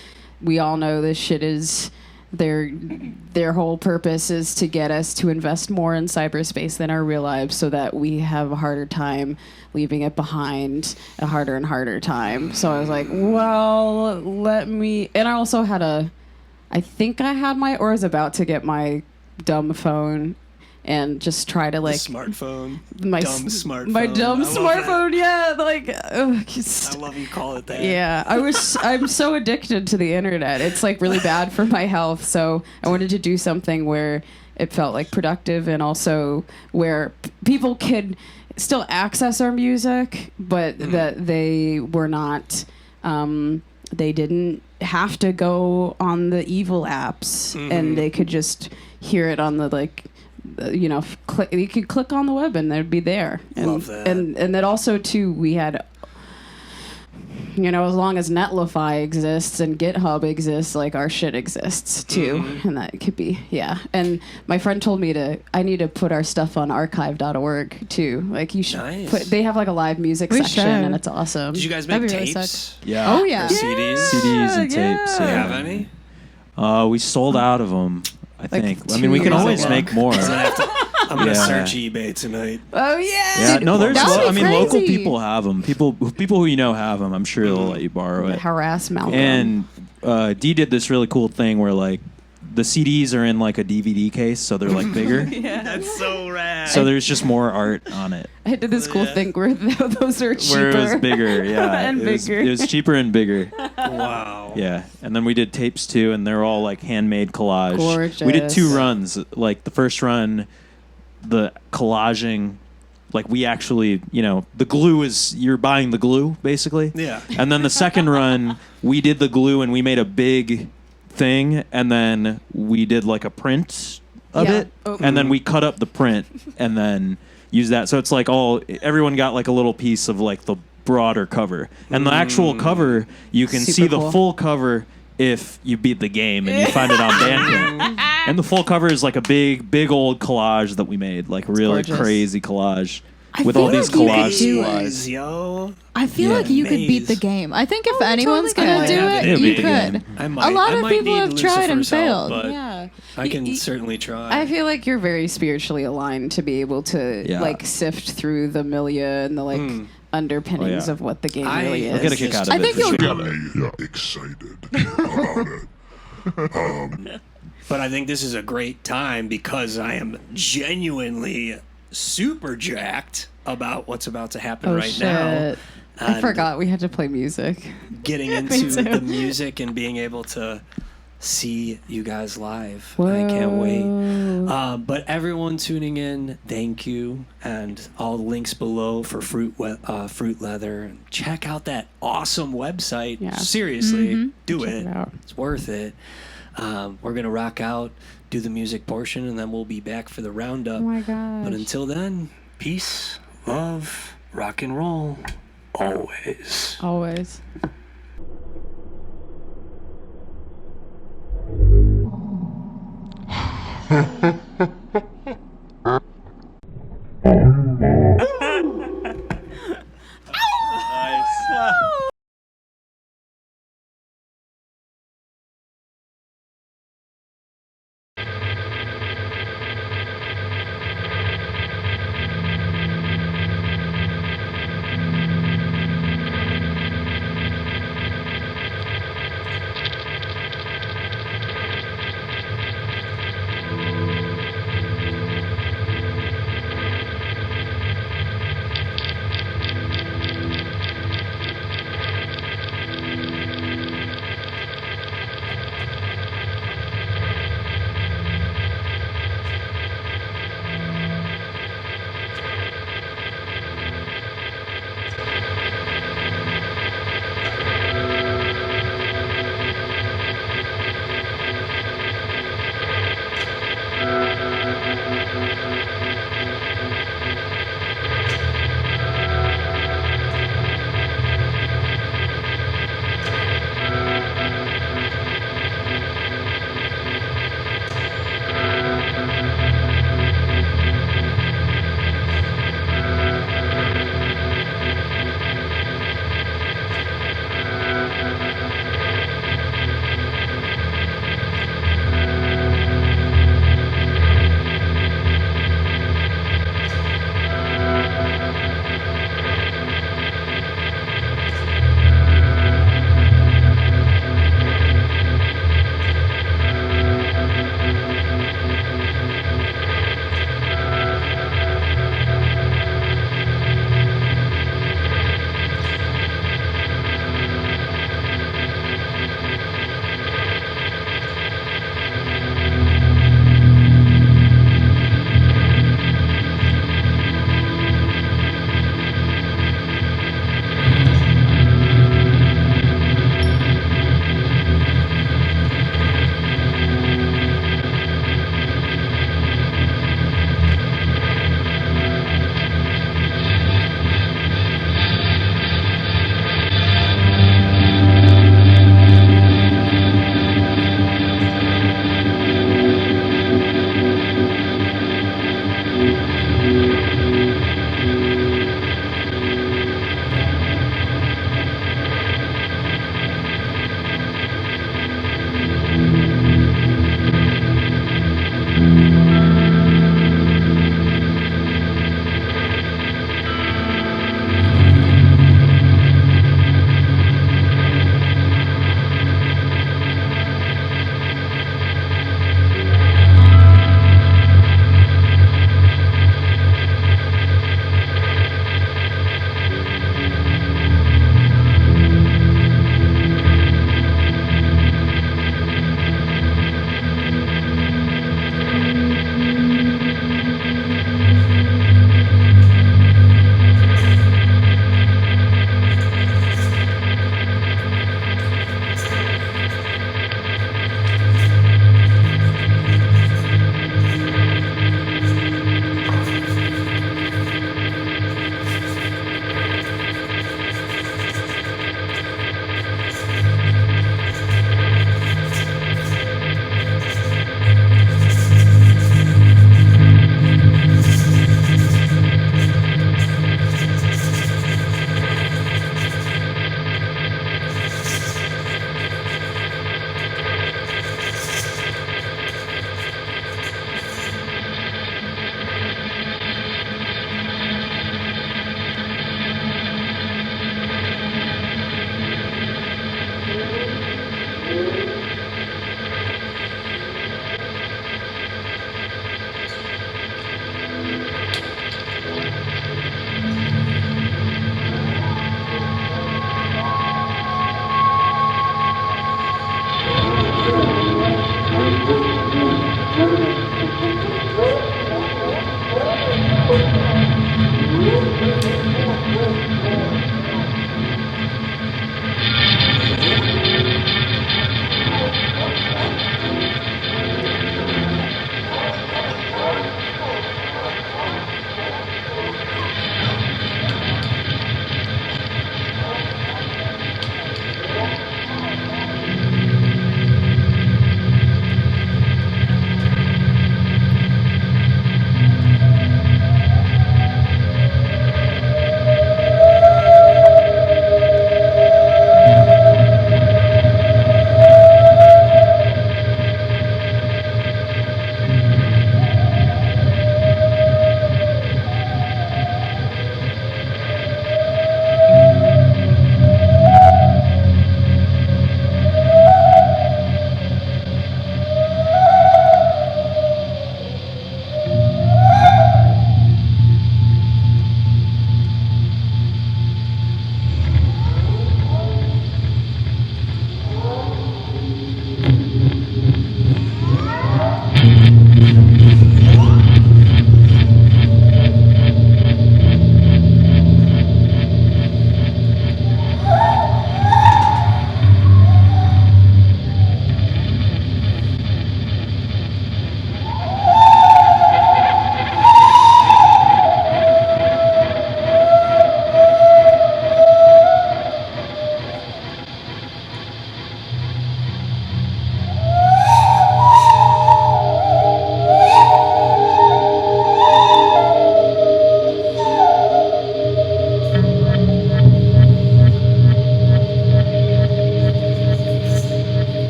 We all know this shit is their whole purpose is to get us to invest more in cyberspace than our real lives so that we have a harder time leaving it behind, a harder and harder time. So I was like, well, and I also had I was about to get my dumb phone and just try to like Smartphone. my Dumb smartphone. My dumb I love smartphone, yeah, like I love you call it that. yeah, I'm so addicted to the internet. It's like really bad for my health. So I wanted to do something where it felt like productive and also where people could still access our music, but that they were not, they didn't have to go on the evil apps and they could just hear it on the you could click on the web and they'd be there. And, Love that. And that also too, we had, as long as Netlify exists and GitHub exists, like our shit exists too. And that could be, yeah. And my friend told me I need to put our stuff on archive.org too. Like you should Nice. they have like a live music We section should. and it's awesome. Did you guys make That'd be really tapes? sick. Yeah. Oh yeah. Or CDs? CDs and tapes. Do you Yeah. have any? We sold out of them, I think. I 2 mean, we can years always ago. make more. I'm going to Yeah. search eBay tonight. Oh yeah. Yeah, Dude, no, there's. that would be local crazy. people have them. People who have them. I'm sure they'll let you borrow it. Harass Malcolm. And Dee did this really cool thing where like the CDs are in like a DVD case, so they're like bigger. That's so rad. So there's just more art on it. I did this cool thing where those are cheaper. Where it was bigger, yeah. And bigger. It was cheaper and bigger. Wow. Yeah. And then we did tapes too, and they're all like handmade collage. Gorgeous. We did 2 runs. Like the first run, the collaging, like we actually, the glue is, you're buying the glue basically. Yeah. And then the second run, we did the glue and we made a big thing, and then we did like a print of Yeah. it, and then we cut up the print and then used that. So it's like everyone got like a little piece of like the broader cover, and the actual cover you can Super see the cool. full cover if you beat the game and you find it on Bandcamp. And the full cover is like a big old collage that we made, like a really gorgeous. crazy collage I with feel all these like you could collage do it. supplies. Yo. I feel Yeah. like you could beat the Maze. game. I think if anyone's totally gonna could. do Yeah, it, they'll you beat the could. game. I might. A lot I of might people need have tried and Lucifer's help, failed. but Yeah. I can Y- y- certainly try. I feel like you're very spiritually aligned to be able to Yeah. like sift through the milieu and the like underpinnings Oh, yeah. of what the game I- really I'll get a is. kick out of I it. think for you'll- sure. Get me excited about it. But I think this is a great time because I am genuinely super jacked about what's about to happen Oh right shit. now. I And forgot we had to play music. Getting into the music and being able to see you guys live. I can't wait. But everyone tuning in, thank you. And all the links below for Fruit Leather. Check out that awesome website. Yeah. Seriously, do Check it. it out. It's worth it. We're going to rock out, do the music portion, and then we'll be back for the roundup. Oh my gosh. But until then, peace, love, rock and roll, always. Always.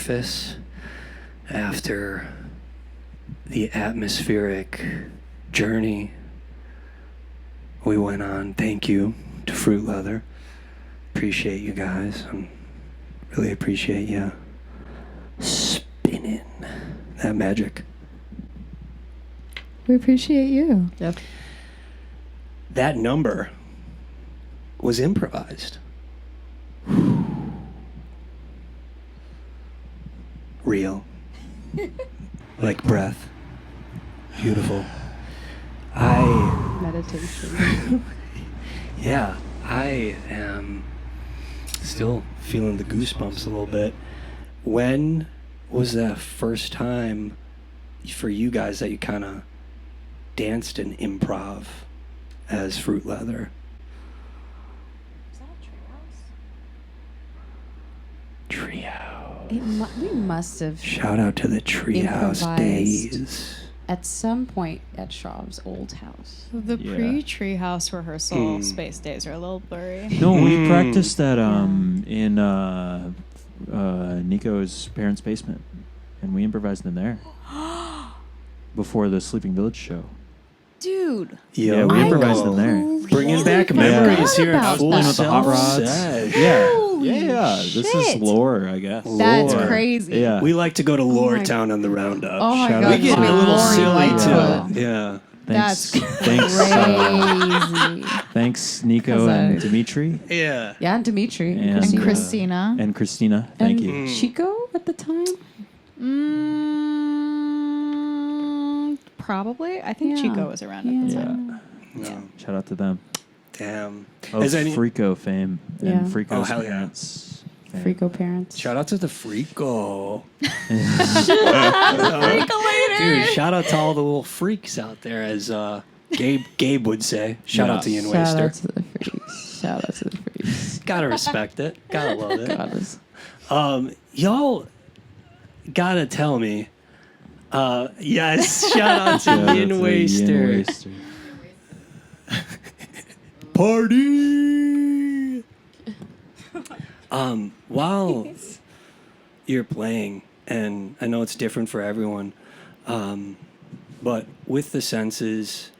surface after the atmospheric journey we went on. Thank you to Fruit Leather. Appreciate you guys. Really appreciate you spinning that magic. We appreciate you. Yep. That number was improvised. Real. Like breath. Beautiful. Meditation. Yeah, I am still feeling the goosebumps a little bit. When was that first time for you guys that you kind of danced in improv as Fruit Leather? Treehouse. We must have Shout out to the Treehouse improvised days. at some point at Shrav's old house. The Yeah. pre-treehouse rehearsal space days are a little blurry. No, we practiced that in Nico's parents' basement, and we improvised in there before the Sleeping Village show. Dude, Yeah, we improvised in there. Bringing back I memories forgot here about at that. Full Playing with the hot Self rods. Sesh. Yeah, Holy yeah. This is shit. lore, I guess. That's Lore. crazy. Yeah. We like to go to Lore my- Town on the roundup. Oh my Shout god, out We get to a little Lori silly Lightfoot. too. Yeah. Thanks, That's thanks, crazy. thanks, Nico 'Cause and I- Dimitri Yeah. Yeah, and Dimitri And, And Christina. Christina. and Christina. Thank And you. Chico at the time. Probably. I think Yeah. Chico was around at the Yeah. time. No. Shout out to them. Damn. Of Is any- Freako fame Yeah. and Freako's Oh, hell yeah. parents. fame. Freako parents. Shout out to the Freako. Freak-a-later. Dude, shout out to all the little freaks out there, as Gabe would say. Shout out to Ian Shout out Waster. to the freaks. Shout out to the freaks. Gotta respect it. Gotta love it. God is. Y'all gotta tell me. Yes, shout out to Shout out Ian to Waster. Ian Waster. Party. While you're playing, and I know it's different for everyone, but with the senses,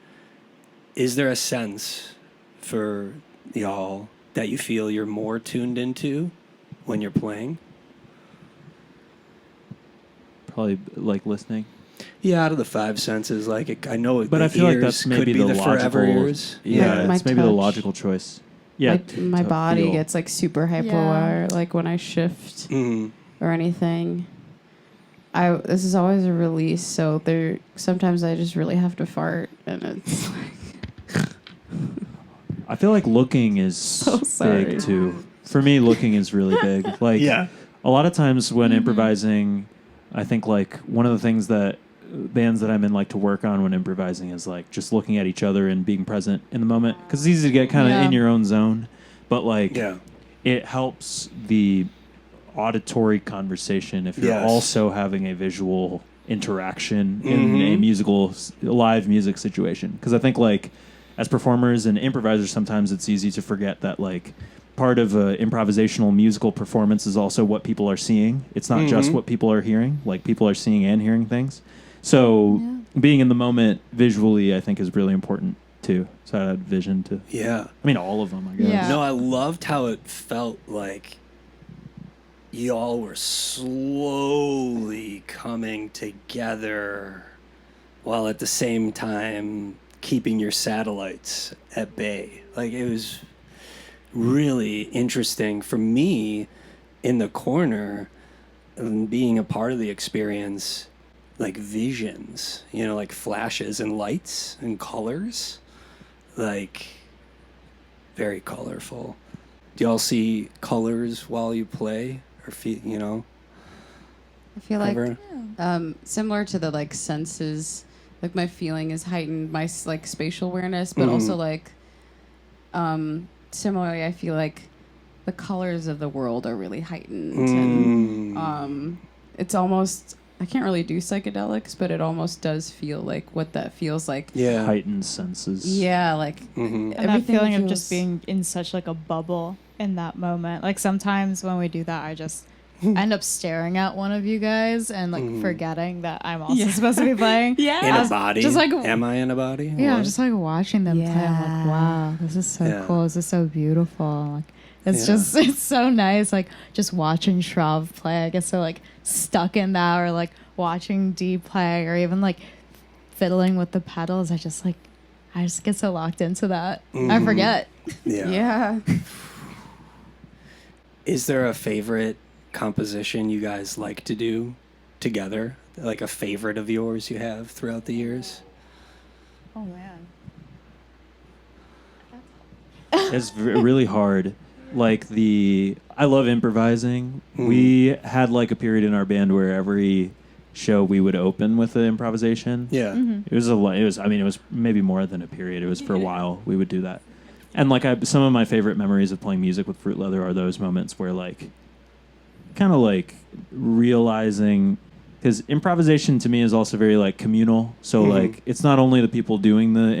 is there a sense for y'all that you feel you're more tuned into when you're playing? Probably like listening. Yeah, out of the five senses, like I know, But the I feel like ears that's could maybe be the the forever logical. ears. Yeah, My it's maybe the touch. logical choice. Yeah, my to body feel. gets like super hyperwire, like when I shift Mhm. or anything. This is always a release, so there sometimes I just really have to fart, and it's like I feel like looking is sorry. big too. For me, looking is really big. Like Yeah. a lot of times when improvising, I think like one of the things that bands that I'm in like to work on when improvising is like just looking at each other and being present in the moment, because it's easy to get kind of Yeah. in your own zone, but like Yeah. it helps the auditory conversation if you're Yes. also having a visual interaction in a live music situation. Because I think like as performers and improvisers, sometimes it's easy to forget that like part of a improvisational musical performance is also what people are seeing. It's not just what people are hearing. Like people are seeing and hearing things. So being in the moment visually, I think, is really important too. So I had vision to. Yeah. I mean, all of them, I guess. Yeah. No, I loved how it felt like y'all were slowly coming together while at the same time keeping your satellites at bay. Like it was really interesting for me in the corner and being a part of the experience, like visions, like flashes and lights and colors, like very colorful. Do y'all see colors while you play or feel, I feel like ever? similar to the like senses, like my feeling is heightened, my like spatial awareness, but also like similarly, I feel like the colors of the world are really heightened, and it's almost, I can't really do psychedelics, but it almost does feel like what that feels like. Yeah. Heightened senses. Yeah, like And that everything feeling of feels- just being in such like a bubble in that moment. Like sometimes when we do that, I just end up staring at one of you guys and like forgetting that I'm also supposed to be playing. Yeah. In I a was body? just like- Am I in a body? Yeah, I'm What? just like watching them play. I'm Yeah. like, wow, this is so Yeah. cool. This is so beautiful. Like, it's Yeah. just, it's so nice. Like, just watching Shrav play. I get so like stuck in that, or like watching Dee play, or even like fiddling with the pedals. I just get so locked into that. I forget. Yeah. Yeah. Is there a favorite composition you guys like to do together? Like a favorite of yours you have throughout the years? Oh man. It's really hard. Like I love improvising. We had like a period in our band where every show we would open with an improvisation. Yeah. It was maybe more than a period. It was for a while we would do that. And like some of my favorite memories of playing music with Fruit Leather are those moments where like kind of like realizing, because improvisation to me is also very like communal. So like it's not only the people doing the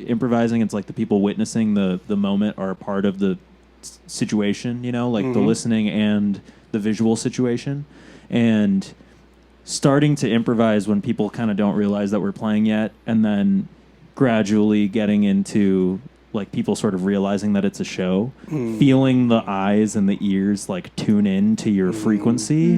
improvising, it's like the people witnessing the moment are a part of the situation, you know, like the listening and the visual situation. And starting to improvise when people kind of don't realize that we're playing yet, and then gradually getting into like people sort of realizing that it's a show, feeling the eyes and the ears like tune in to your frequency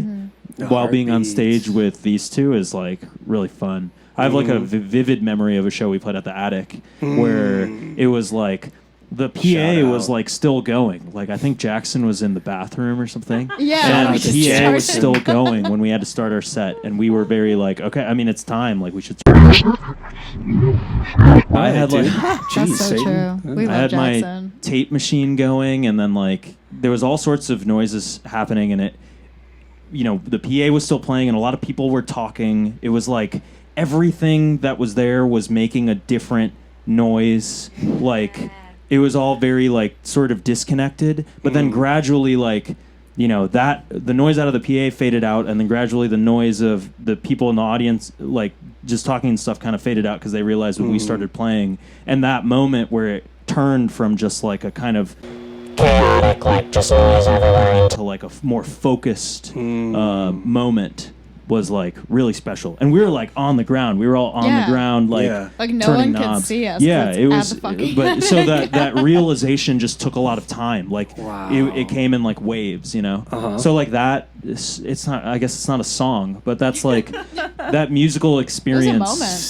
while being on heartbeats. stage with these two is like really fun. I have like a vivid memory of a show we played at the Attic where it was like the Shout PA was out. like still going. Like I think Jackson was in the bathroom or something. Yeah. And out to the PA was Jackson. still going when we had to start our set, and we were very like, okay, I mean it's time, like we should. I had like Jeez, That's so Satan. true. We I love had my Jackson. tape machine going, and then like there was all sorts of noises happening, and it, you know, the PA was still playing, and a lot of people were talking. It was like everything that was there was making a different noise. Like it was all very like sort of disconnected, but then gradually like, you know, that the noise out of the PA faded out, and then gradually the noise of the people in the audience like just talking and stuff kind of faded out because they realized when we started playing. And that moment where it turned from just like a kind of chaotic, like just noise everywhere, into like a more focused moment was like really special. And we were like on the ground. We were all on Yeah. the ground, like Yeah. Like no turning one could knobs. see us. Yeah, 'cause it it's was. at the fucking But so that realization just took a lot of time. Like Wow. it came in like waves, you know. So like that, it's not. I guess it's not a song, but that's like that musical experience.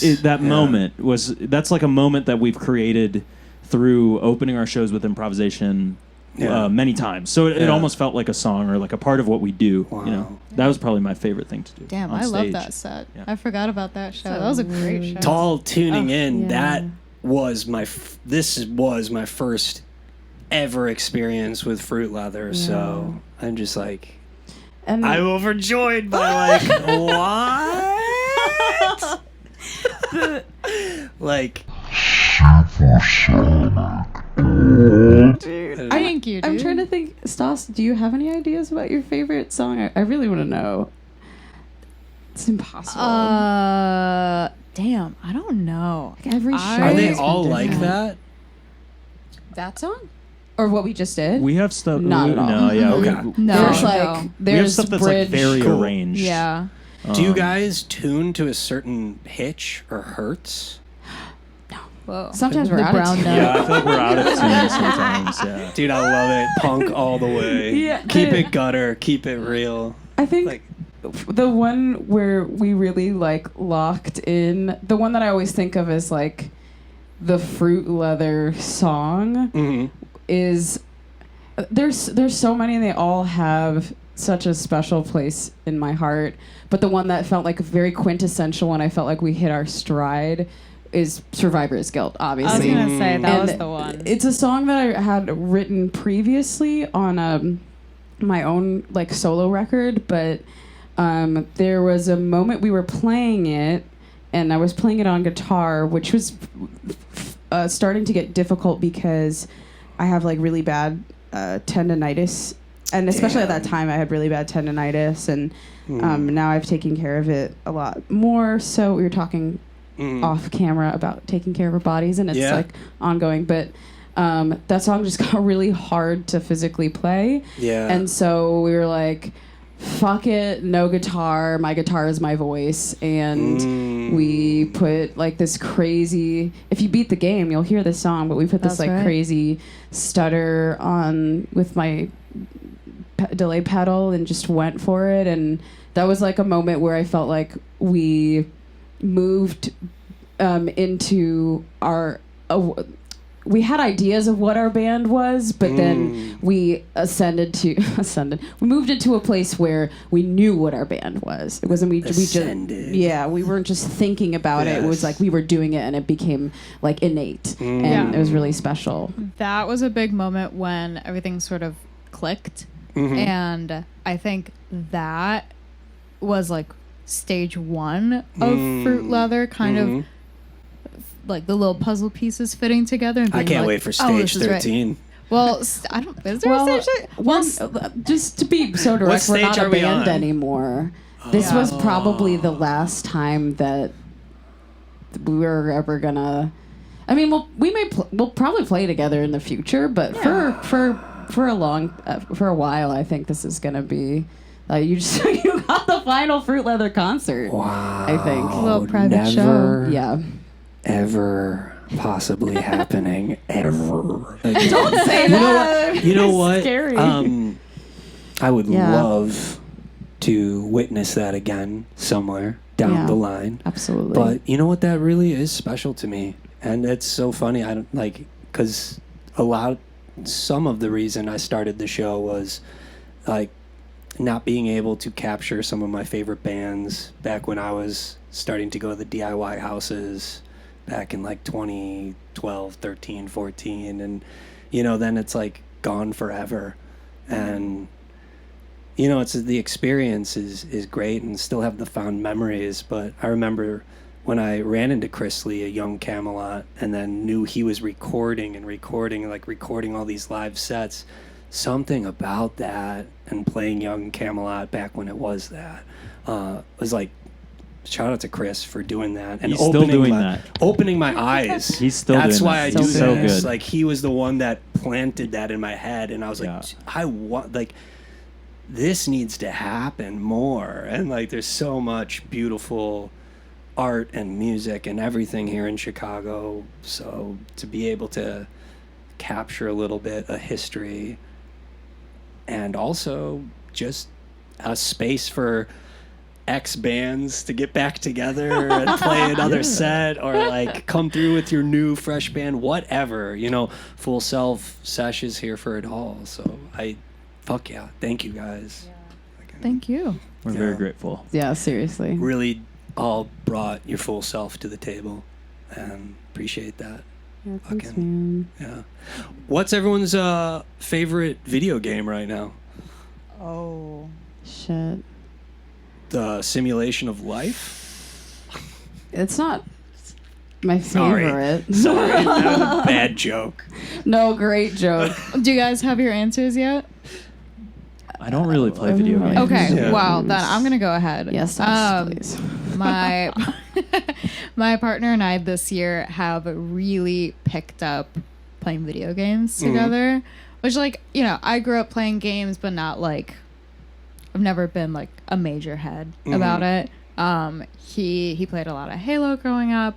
moment. That moment was. That's like a moment that we've created through opening our shows with improvisation. Yeah. Many times, so it Yeah. almost felt like a song or like a part of what we do. Wow. You know, that was probably my favorite thing to do. Damn, on I love stage. that set. Yeah. I forgot about that show. That was a great show. To all tuning in, yeah. that was this was my first ever experience with Fruit Leather. So I'm just like, And I'm overjoyed by like what? Like Thank you, dude. I'm trying to think. Stas, do you have any ideas about your favorite song? I really want to know. It's impossible. Damn, I don't know. Every show are they has been all like different. that? That song? Or what we just did? We have stuff. Not at all. No, yeah. Okay. No. There's For like sure. We have there's stuff that's bridge. like very Cool. arranged. Yeah. Do you guys tune to a certain pitch or hertz? Whoa. Sometimes we're the out of brown tune. note. Yeah, I feel like we're out of tune sometimes. Yeah. Dude, I love it. Punk all the way. Yeah. Keep it gutter. Keep it real. I think Like, the one where we really like locked in, the one that I always think of as like the Fruit Leather song is there's so many, and they all have such a special place in my heart. But the one that felt like very quintessential when I felt like we hit our stride is Survivor's Guilt, I was obviously. gonna say that And was the one. It's a song that I had written previously on my own like solo record, but there was a moment we were playing it, and I was playing it on guitar, which was starting to get difficult because I have like really bad tendonitis, and especially at that time I had really bad tendonitis, and now I've taken care of it a lot more. So we were talking off camera about taking care of our bodies, and it's like ongoing, but that song just got really hard to physically play. yeah. And so we were like, fuck it, no guitar. My guitar is my voice. And we put like this crazy, if you beat the game, you'll hear this song, but we put this That's right. crazy stutter on with my delay pedal and just went for it. And that was like a moment where I felt like we moved into our... we had ideas of what our band was, but then we we moved into a place where we knew what our band was. It wasn't we just we weren't just thinking about it. It was like we were doing it and it became like innate. And it was really special. That was a big moment when everything sort of clicked. And I think that was like stage 1 of Fruit Leather, kind of like the little puzzle pieces fitting together. And I being can't like, wait for "Oh, stage this is right." 13. Well, I don't. Is there a stage? Just to be so direct, we're stage not a are we band on? anymore. This was probably the last time that we were ever gonna. I mean, we'll probably play together in the future, but for a while, I think this is gonna be. You got the final Fruit Leather concert. Wow. I think. A little private show. Never, Yeah. ever possibly happening ever. Don't say that. You know what? Scary. I would Yeah. love to witness that again somewhere down the line. Absolutely. But you know what? That really is special to me, and it's so funny. I don't like because some of the reason I started the show was like not being able to capture some of my favorite bands back when I was starting to go to the DIY houses back in like 2012, 13, 14. And, then it's like gone forever. And, it's the experience is great and still have the fond memories. But I remember when I ran into Chris Lee, a young Camelot, and then knew he was recording all these live sets, something about that and playing young Camelot back when it was that was like, shout out to Chris for doing that and He's still doing that. opening my eyes. He's still That's doing why that. I do So this. good. Like he was the one that planted that in my head, and I was like, Yeah. I want this needs to happen more. And like, there's so much beautiful art and music and everything here in Chicago. So to be able to capture a little bit of history and also just a space for X bands to get back together and play another set or like come through with your new fresh band, whatever, Full Self Sesh is here for it all. So fuck yeah. Thank you guys. Thank you. We're very grateful. yeah, seriously. Really all brought your full self to the table and appreciate that. Yeah, thanks, Fucking- man. Yeah. What's everyone's favorite video game right now? Oh. Shit. The Simulation of Life? It's not my Sorry. favorite. Sorry, that was a bad joke. No, great joke. Do you guys have your answers yet? I don't really play video games. Okay. Yeah. Wow. Then I'm gonna go ahead. Yes, please. my my partner and I this year have really picked up playing video games together, which I grew up playing games, but not like I've never been like a major head about it. He played a lot of Halo growing up,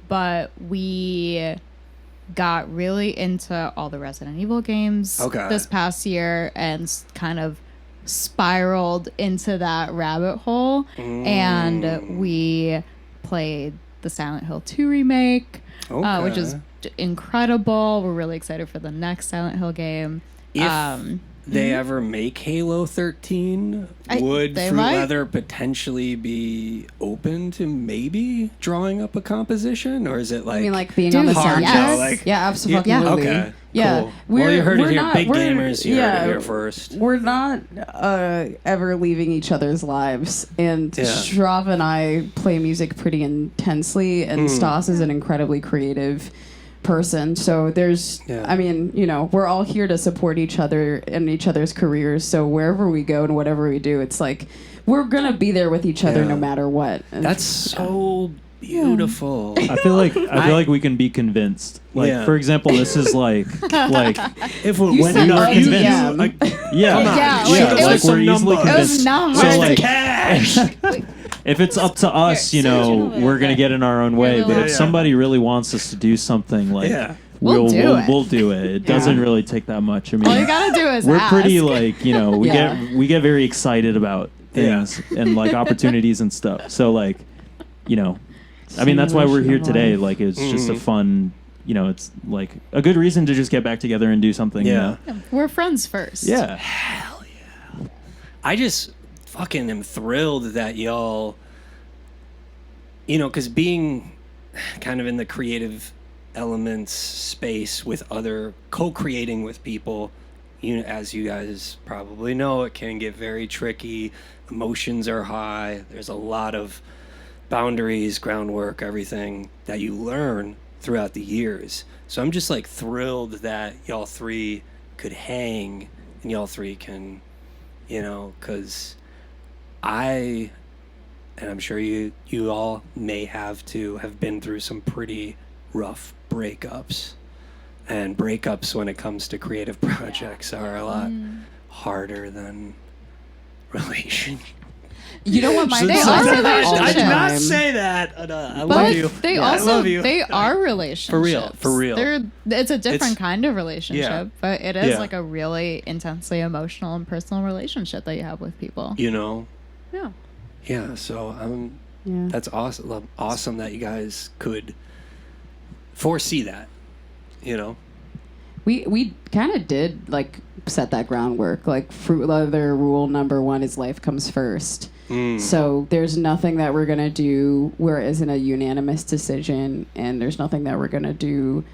but we got really into all the Resident Evil games this past year and kind of spiraled into that rabbit hole. And we played the Silent Hill 2 remake, which is incredible. We're really excited for the next Silent Hill game. If they ever make Halo 13, would they Fruit might. Leather potentially be open to maybe drawing up a composition? Or is it like... I mean, like being on the hard soundtrack? no, like- Yeah, absolutely. Yeah. Okay, Yeah. cool. Well, you heard it here. Big gamers, you heard it here first. We're not ever leaving each other's lives. And Yeah. Shrav and I play music pretty intensely, and Stas is an incredibly creative person. So there's, I mean, we're all here to support each other and each other's careers. So wherever we go and whatever we do, it's like we're going to be there with each other no matter what. And That's so Beautiful. I feel like we can be convinced. Like, Yeah. for example, this is like If we You when said you are RDM. convinced, yeah, Come on, Yeah, shoot like, us it with like some we're easily numbers. It was convinced. not So hard. like, Cash. if it's up to us, Here, you search it a know, little we're gonna bit. get in our own way. Here, But little if bit. somebody really wants us to do something, like Yeah. We'll do it. we'll do it. It doesn't really take that much. I mean, All you gotta do is we're ask. pretty like, you know, Yeah. we get very excited about Yeah. things and like opportunities and stuff. So like, you know, I mean, that's why we're here today. Like, it's just a fun, you know, it's like a good reason to just get back together and do something. you Yeah. know? We're friends first. Yeah. I just fucking am thrilled that y'all, you know, because being kind of in the creative elements space with other co-creating with people, you know, as you guys probably know, it can get very tricky. Emotions are high. There's a lot of boundaries, groundwork, everything that you learn throughout the years. So I'm just like thrilled that y'all three could hang and y'all three can, you know, because and I'm sure you all may have been through some pretty rough breakups. And breakups when it comes to creative projects are a lot harder than relationships. You know what? My They mom are says that all the I did not time. say that. I But love you. they I also love you. they are relationships. For real. It's a different It's- kind of relationship, Yeah. but it is Yeah. like a really intensely emotional and personal relationship that you have with people. You know? Yeah. Yeah, so Yeah. that's awesome. Awesome that you guys could foresee that, you know? We kind of did like set that groundwork. Like fruit leather rule number 1 is life comes first. So there's nothing that we're gonna do where it isn't a unanimous decision, and there's nothing that we're gonna do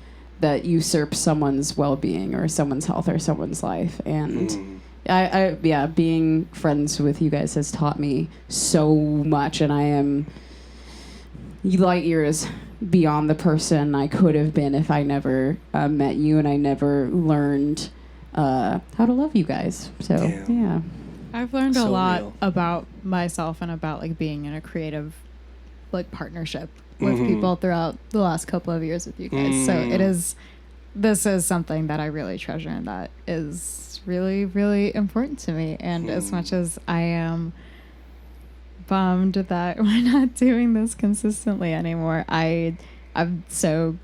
that usurps someone's well-being or someone's health or someone's life. And I being friends with you guys has taught me so much, and I am light years beyond the person I could have been if I never met you and I never learned how to love you guys. So Damn. yeah. I've learned a So lot real. about myself and about like being in a creative like partnership with people throughout the last couple of years with you guys. So this is something that I really treasure and that is really, really important to me. And as much as I am bummed that we're not doing this consistently anymore, I'm so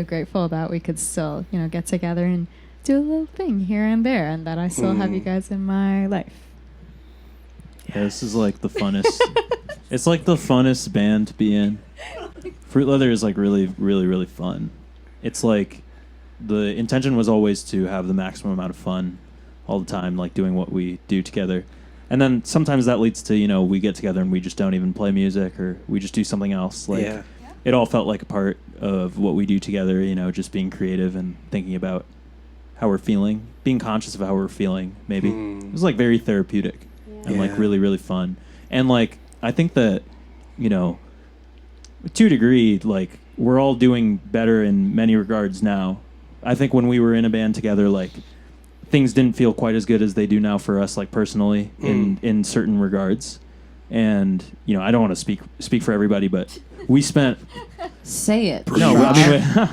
grateful that we could still, you know, get together and do a little thing here and there, and that I still have you guys in my life. Yeah, this is like the funnest. It's like the funnest band to be in. Fruit Leather is like really, really, really fun. It's like the intention was always to have the maximum amount of fun all the time, like doing what we do together. And then sometimes that leads to, you know, we get together and we just don't even play music or we just do something else. Like Yeah. it all felt like a part of what we do together, you know, just being creative and thinking about how we're feeling, being conscious of how we're feeling, maybe. It was like very therapeutic and like Yeah. really, really fun. And like, I think that, you know, to a degree, like we're all doing better in many regards now. I think when we were in a band together, like things didn't feel quite as good as they do now for us, like personally in certain regards. And, you know, I don't want to speak for everybody, but we spent, Say it. no, I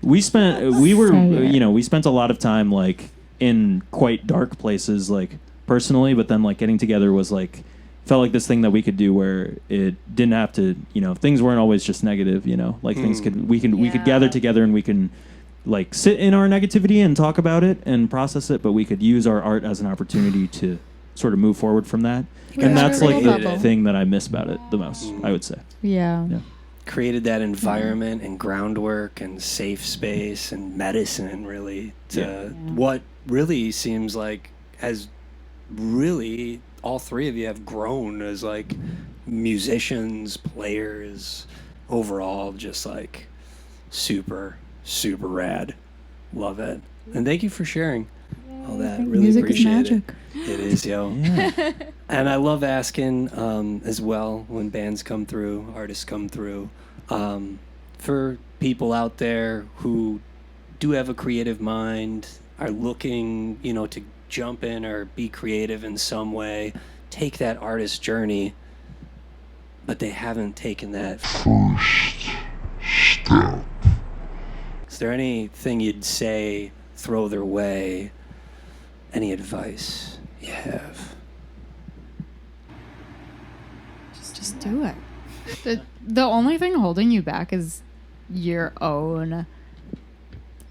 mean, we spent a lot of time like in quite dark places, like personally, but then like getting together was like, felt like this thing that we could do where it didn't have to, you know, things weren't always just negative, you know, like things we could gather together and we can like sit in our negativity and talk about it and process it, but we could use our art as an opportunity to sort of move forward from that. And that's like the bubble. thing that I miss about it the most, I would say. Yeah. Created that environment and groundwork and safe space and medicine really to what really seems like has really all three of you have grown as like musicians, players, overall just like super rad. Love it. And thank you for sharing all that. Really Music is appreciate magic. it is, yo. Yeah. And I love asking as well when bands come through, artists come through, for people out there who do have a creative mind, are looking, you know, to jump in or be creative in some way, take that artist journey. but they haven't taken that First step. Is there anything you'd say, throw their way? Any advice you have? Just do it. The only thing holding you back is your own,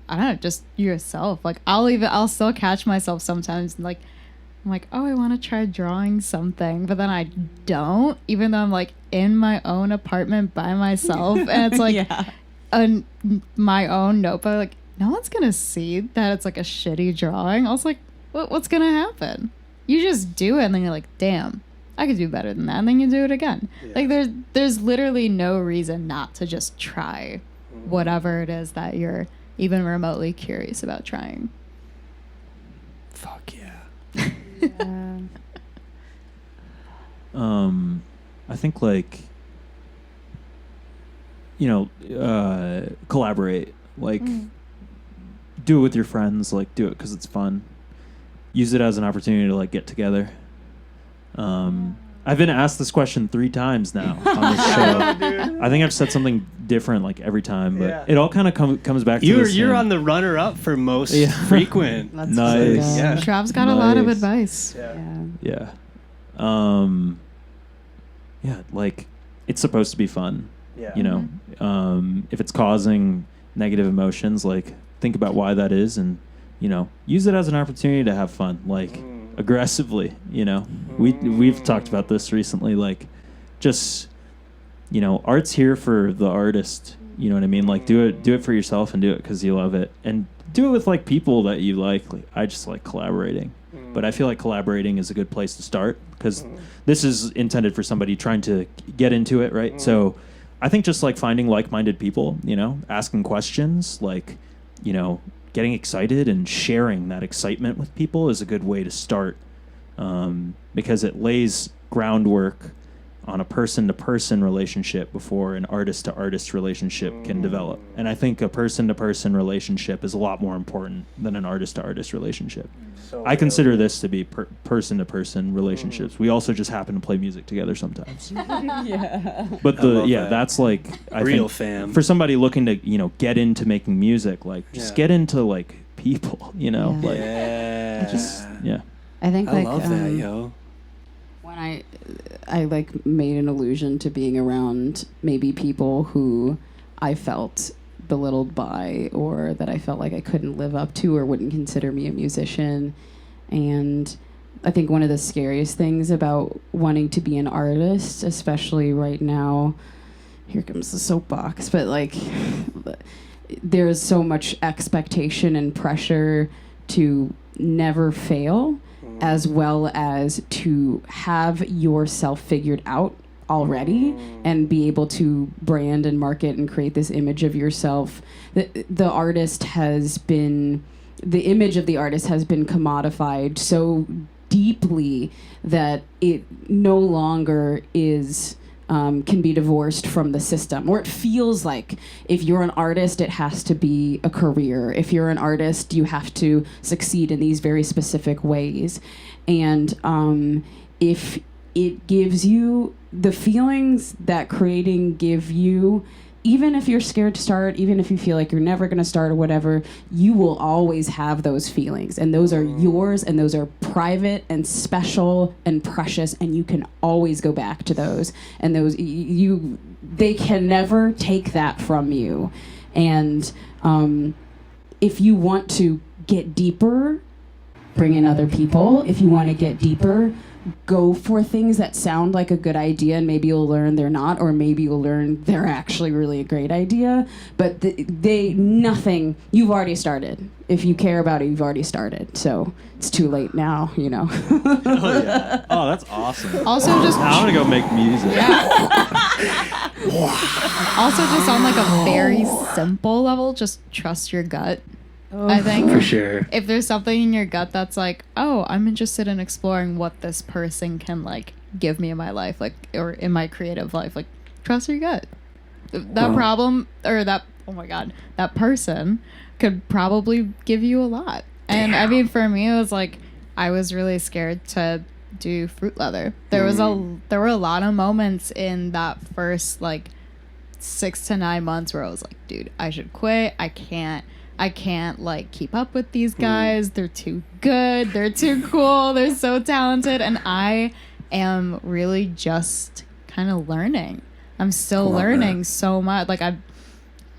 I don't know, just yourself. Like I'll still catch myself sometimes like I'm like, oh, I want to try drawing something, but then I don't, even though I'm like in my own apartment by myself, and it's like my own notebook. Like no one's gonna see that it's like a shitty drawing. I was like, what's gonna happen? You just do it, and then you're like, damn, I could do better than that, and then you do it again. Yeah. Like there's literally no reason not to just try whatever it is that you're even remotely curious about trying. Fuck yeah. Yeah. I think like, collaborate, like do it with your friends, like do it because it's fun. Use it as an opportunity to like get together. I've been asked this question 3 times now on this show. I think I've said something different like every time, but it all kind of comes back to you're on the runner-up for most frequent. That's nice. Yeah. Shrav's got a lot of advice. Yeah. Like it's supposed to be fun. Yeah. If it's causing negative emotions, like think about why that is, and use it as an opportunity to have fun, like aggressively. We've talked about this recently, like just art's here for the artist. You know what I mean? Like do it for yourself and do it because you love it, and do it with like people that you like. I just like collaborating, but I feel like collaborating is a good place to start because this is intended for somebody trying to get into it, right? So I think just like finding like-minded people, asking questions, like getting excited and sharing that excitement with people is a good way to start, because it lays groundwork on a person-to-person relationship before an artist-to-artist relationship can develop. And I think a person-to-person relationship is a lot more important than an artist-to-artist relationship. So I consider this to be person-to-person relationships. We also just happen to play music together sometimes. But that's like real think fam. For somebody looking to get into making music, like just get into like people, like just I think I love that, yo. When I like made an allusion to being around maybe people who I felt belittled by, or that I felt like I couldn't live up to or wouldn't consider me a musician. And I think one of the scariest things about wanting to be an artist, especially right now, here comes the soapbox, but like there's so much expectation and pressure to never fail, as well as to have yourself figured out already and be able to brand and market and create this image of yourself. The image of the artist has been commodified so deeply that it no longer is can be divorced from the system, or it feels like if you're an artist, it has to be a career. If you're an artist, you have to succeed in these very specific ways. And if it gives you the feelings that creating give you, even if you're scared to start, even if you feel like you're never going to start or whatever, you will always have those feelings. And those are yours, and those are private and special and precious, and you can always go back to those. And those they can never take that from you. And if you want to get deeper, bring in other people. If you want to get deeper, go for things that sound like a good idea, and maybe you'll learn they're not, or maybe you'll learn they're actually really a great idea. But nothing, you've already started. If you care about it, you've already started. So it's too late now, Oh, yeah. Oh, that's awesome. Also, just I'm gonna go make music. also just on like a very simple level, just trust your gut. I think For sure. if there's something in your gut that's like, oh, I'm interested in exploring what this person can like give me in my life, like, or in my creative life, like, trust your gut. That problem, or that, oh my God, that person could probably give you a lot. And I mean, for me, it was like, I was really scared to do fruit leather. There were a lot of moments in that first like 6 to 9 months where I was like, dude, I should quit. I can't like keep up with these guys. They're too good. They're too cool. They're so talented. And I am really just kind of learning. I'm still learning so much. Like I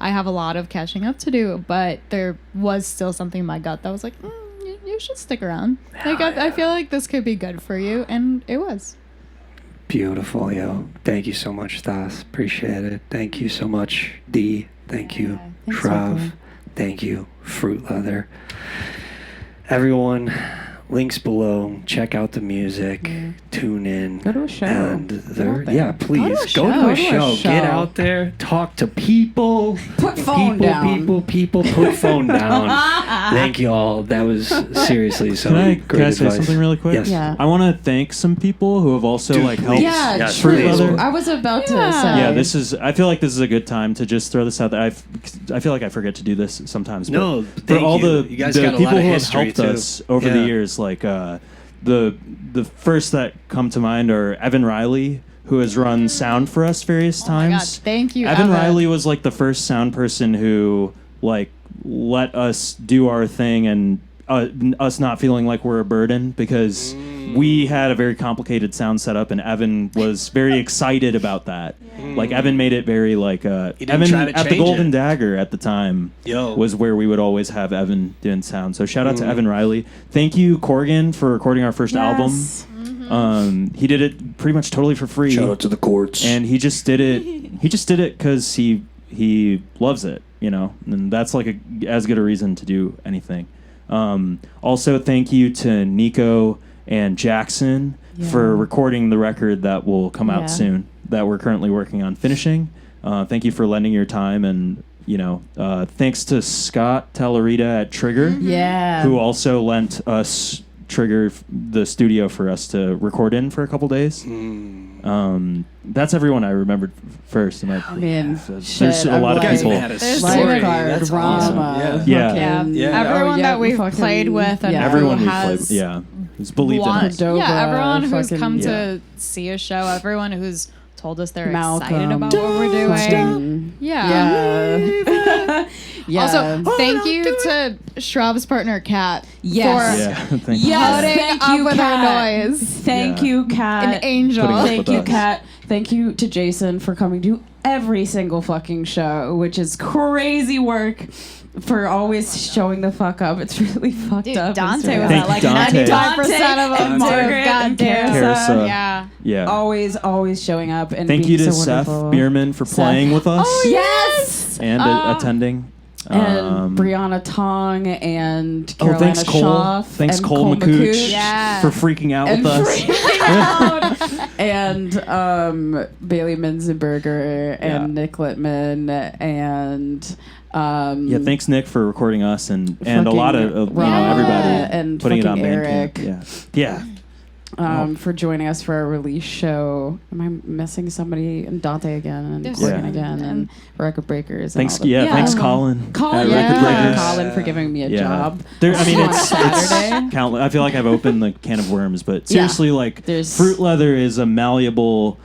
have a lot of catching up to do, but there was still something in my gut that was like, you should stick around. Like I feel like this could be good for you, and it was. Beautiful, yo. Thank you so much, Stas. Appreciate it. Thank you so much, D. Thank you, thanks, Shrav. Michael. Thank you, Fruit Leather. Everyone, links below. Check out the music. Tune in. Go to a show. And out there. please Go to a go to a show. show. Get out there. Talk to people. Put phone down. People. Put phone down. Thank you all. That was seriously so great Can I say advice. something really quick? Yes. Yeah. I want to thank some people who have also Dude, like please. helped. Yeah, Yes, Fruit please. Leather. I was about to Yeah. say. Yeah, this is. I feel like this is a good time to just throw this out there. I feel like I forget to do this sometimes. But No, for thank all you. the You guys the got a people lot of who have history, helped too. us over the Yeah. years, like the first that come to mind are Evan Riley, who has run sound for us various Oh my God, times. thank you, Evan Evan. Riley was like the first sound person who like let us do our thing and us not feeling like we're a burden, because we had a very complicated sound setup and Evan was very excited about that. Like Evan made it very like didn't Evan try to at the change Golden it. Dagger at the time Yo. was where we would always have Evan doing sound. So shout out to Evan Riley. Thank you, Corgan, for recording our first album. He did it pretty much totally for free. Shout out to the courts. And he just did it. He just did it because he loves it, you know, and that's like as good a reason to do anything. Also, thank you to Nico and Jackson for recording the record that will come out soon, that we're currently working on finishing. Thank you for lending your time, and thanks to Scott Tellerita at Trigger, who also lent us Trigger, the studio, for us to record in for a couple days. That's everyone I remembered first. And I mean, there's a lot of people. There's Lifeguard, That's Rama, awesome. Yeah. Yeah. Everyone that we've fucking- played with and Everyone who we has played, who's believed in us. Dobra, everyone who's fucking- come Yeah. to see a show, everyone who's told us they're Malcolm. excited about what we're doing. Fucking- Yeah. Yeah. Also, thank you to Shrav's partner, Kat, Yes. Yeah, thank you. Yes, putting thank up you, with Kat. our noise. Thank Yeah. you, Kat. An angel. Putting up Thank with you, us. Kat. Thank you to Jason for coming to every single fucking show, which is crazy work, for always showing the fuck up. It's really fucked Dude, up. Dante It's was Thank at like you, Dante. 95% of them. and Margaret too. God and damn. Carissa. Yeah. Yeah. always showing up and Thank being you to so Seth wonderful. Bierman for playing with us Yes. and attending. And Brianna Tong and Carolina thanks, Cole. Schaff Thanks, and Cole McCooch, Yeah. for freaking out and with us. freaking out. And Bailey Menzenberger and Nick Littman and Yeah, thanks, Nick, for recording us and a lot of Rama everybody and putting it on fucking Bandcamp. Eric. Yeah. for joining us for our release show. Am I missing somebody? And Dante again, and There's- Corgan Yeah. again, and Record Breakers. Thanks. And all the, Yeah. Thanks, Colin. Colin, at Record Breakers. Colin for giving me a Yeah. job. There, I mean, on it's Saturday. countless. I feel like I've opened the can of worms, but seriously, like There's- fruit leather is a malleable,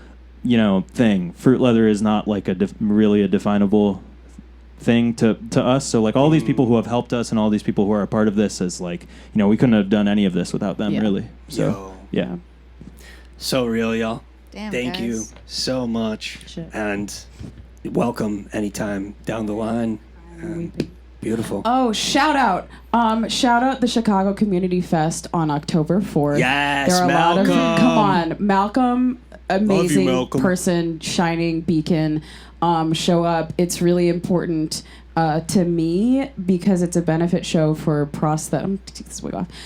thing. Fruit leather is not like really a definable thing to us. So like all these people who have helped us and all these people who are a part of this is like, we couldn't have done any of this without them, Yeah. really. So Yo. yeah. So real, y'all. Damn, Thank guys. you so much. Shit. And welcome anytime down the line. Beautiful. Oh, shout out the Chicago Community Fest on October 4th. Yes, there are a lot of Malcolm. come on, Malcolm, amazing Malcolm. person, shining beacon. Show up. It's really important to me because it's a benefit show for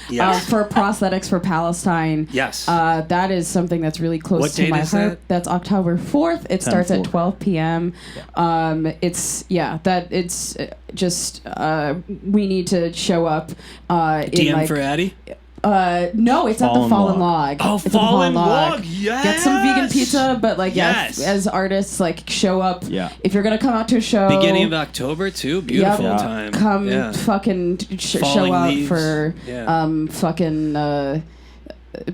Yes. for prosthetics for Palestine. Yes. That is something that's really close What to date my is heart. that? That's October 4th. It starts at 10/4. 12 p.m. We need to show up DM for Addie? no, it's at the Fallen Fallen Log. Log. Oh, It's at the Fallen Log. Yes. Get some vegan pizza, but Yes. as artists, show up. Yeah. If you're gonna come out to a show, Beginning of October, too. Beautiful Yep. time. come Yeah. fucking show Falling up leaves. for Yeah.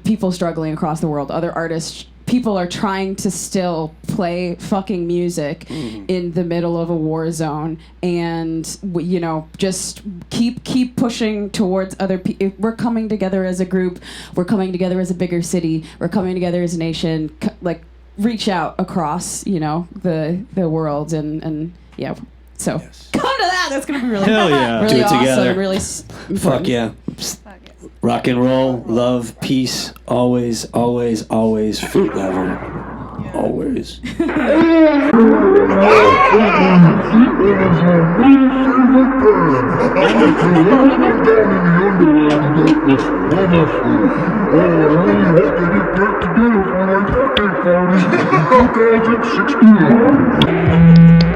people struggling across the world, other artists. People are trying to still play fucking music in the middle of a war zone, and you know, just keep pushing towards other people. We're coming together as a group. We're coming together as a bigger city. We're coming together as a nation. Like, reach out across, you know, the world, and yeah. So come to that. That's gonna be really Hell yeah. really Do it awesome. together. Really important. Fuck yeah. Rock and roll, love, peace, always, always, always. Fruit leather, always. Oh,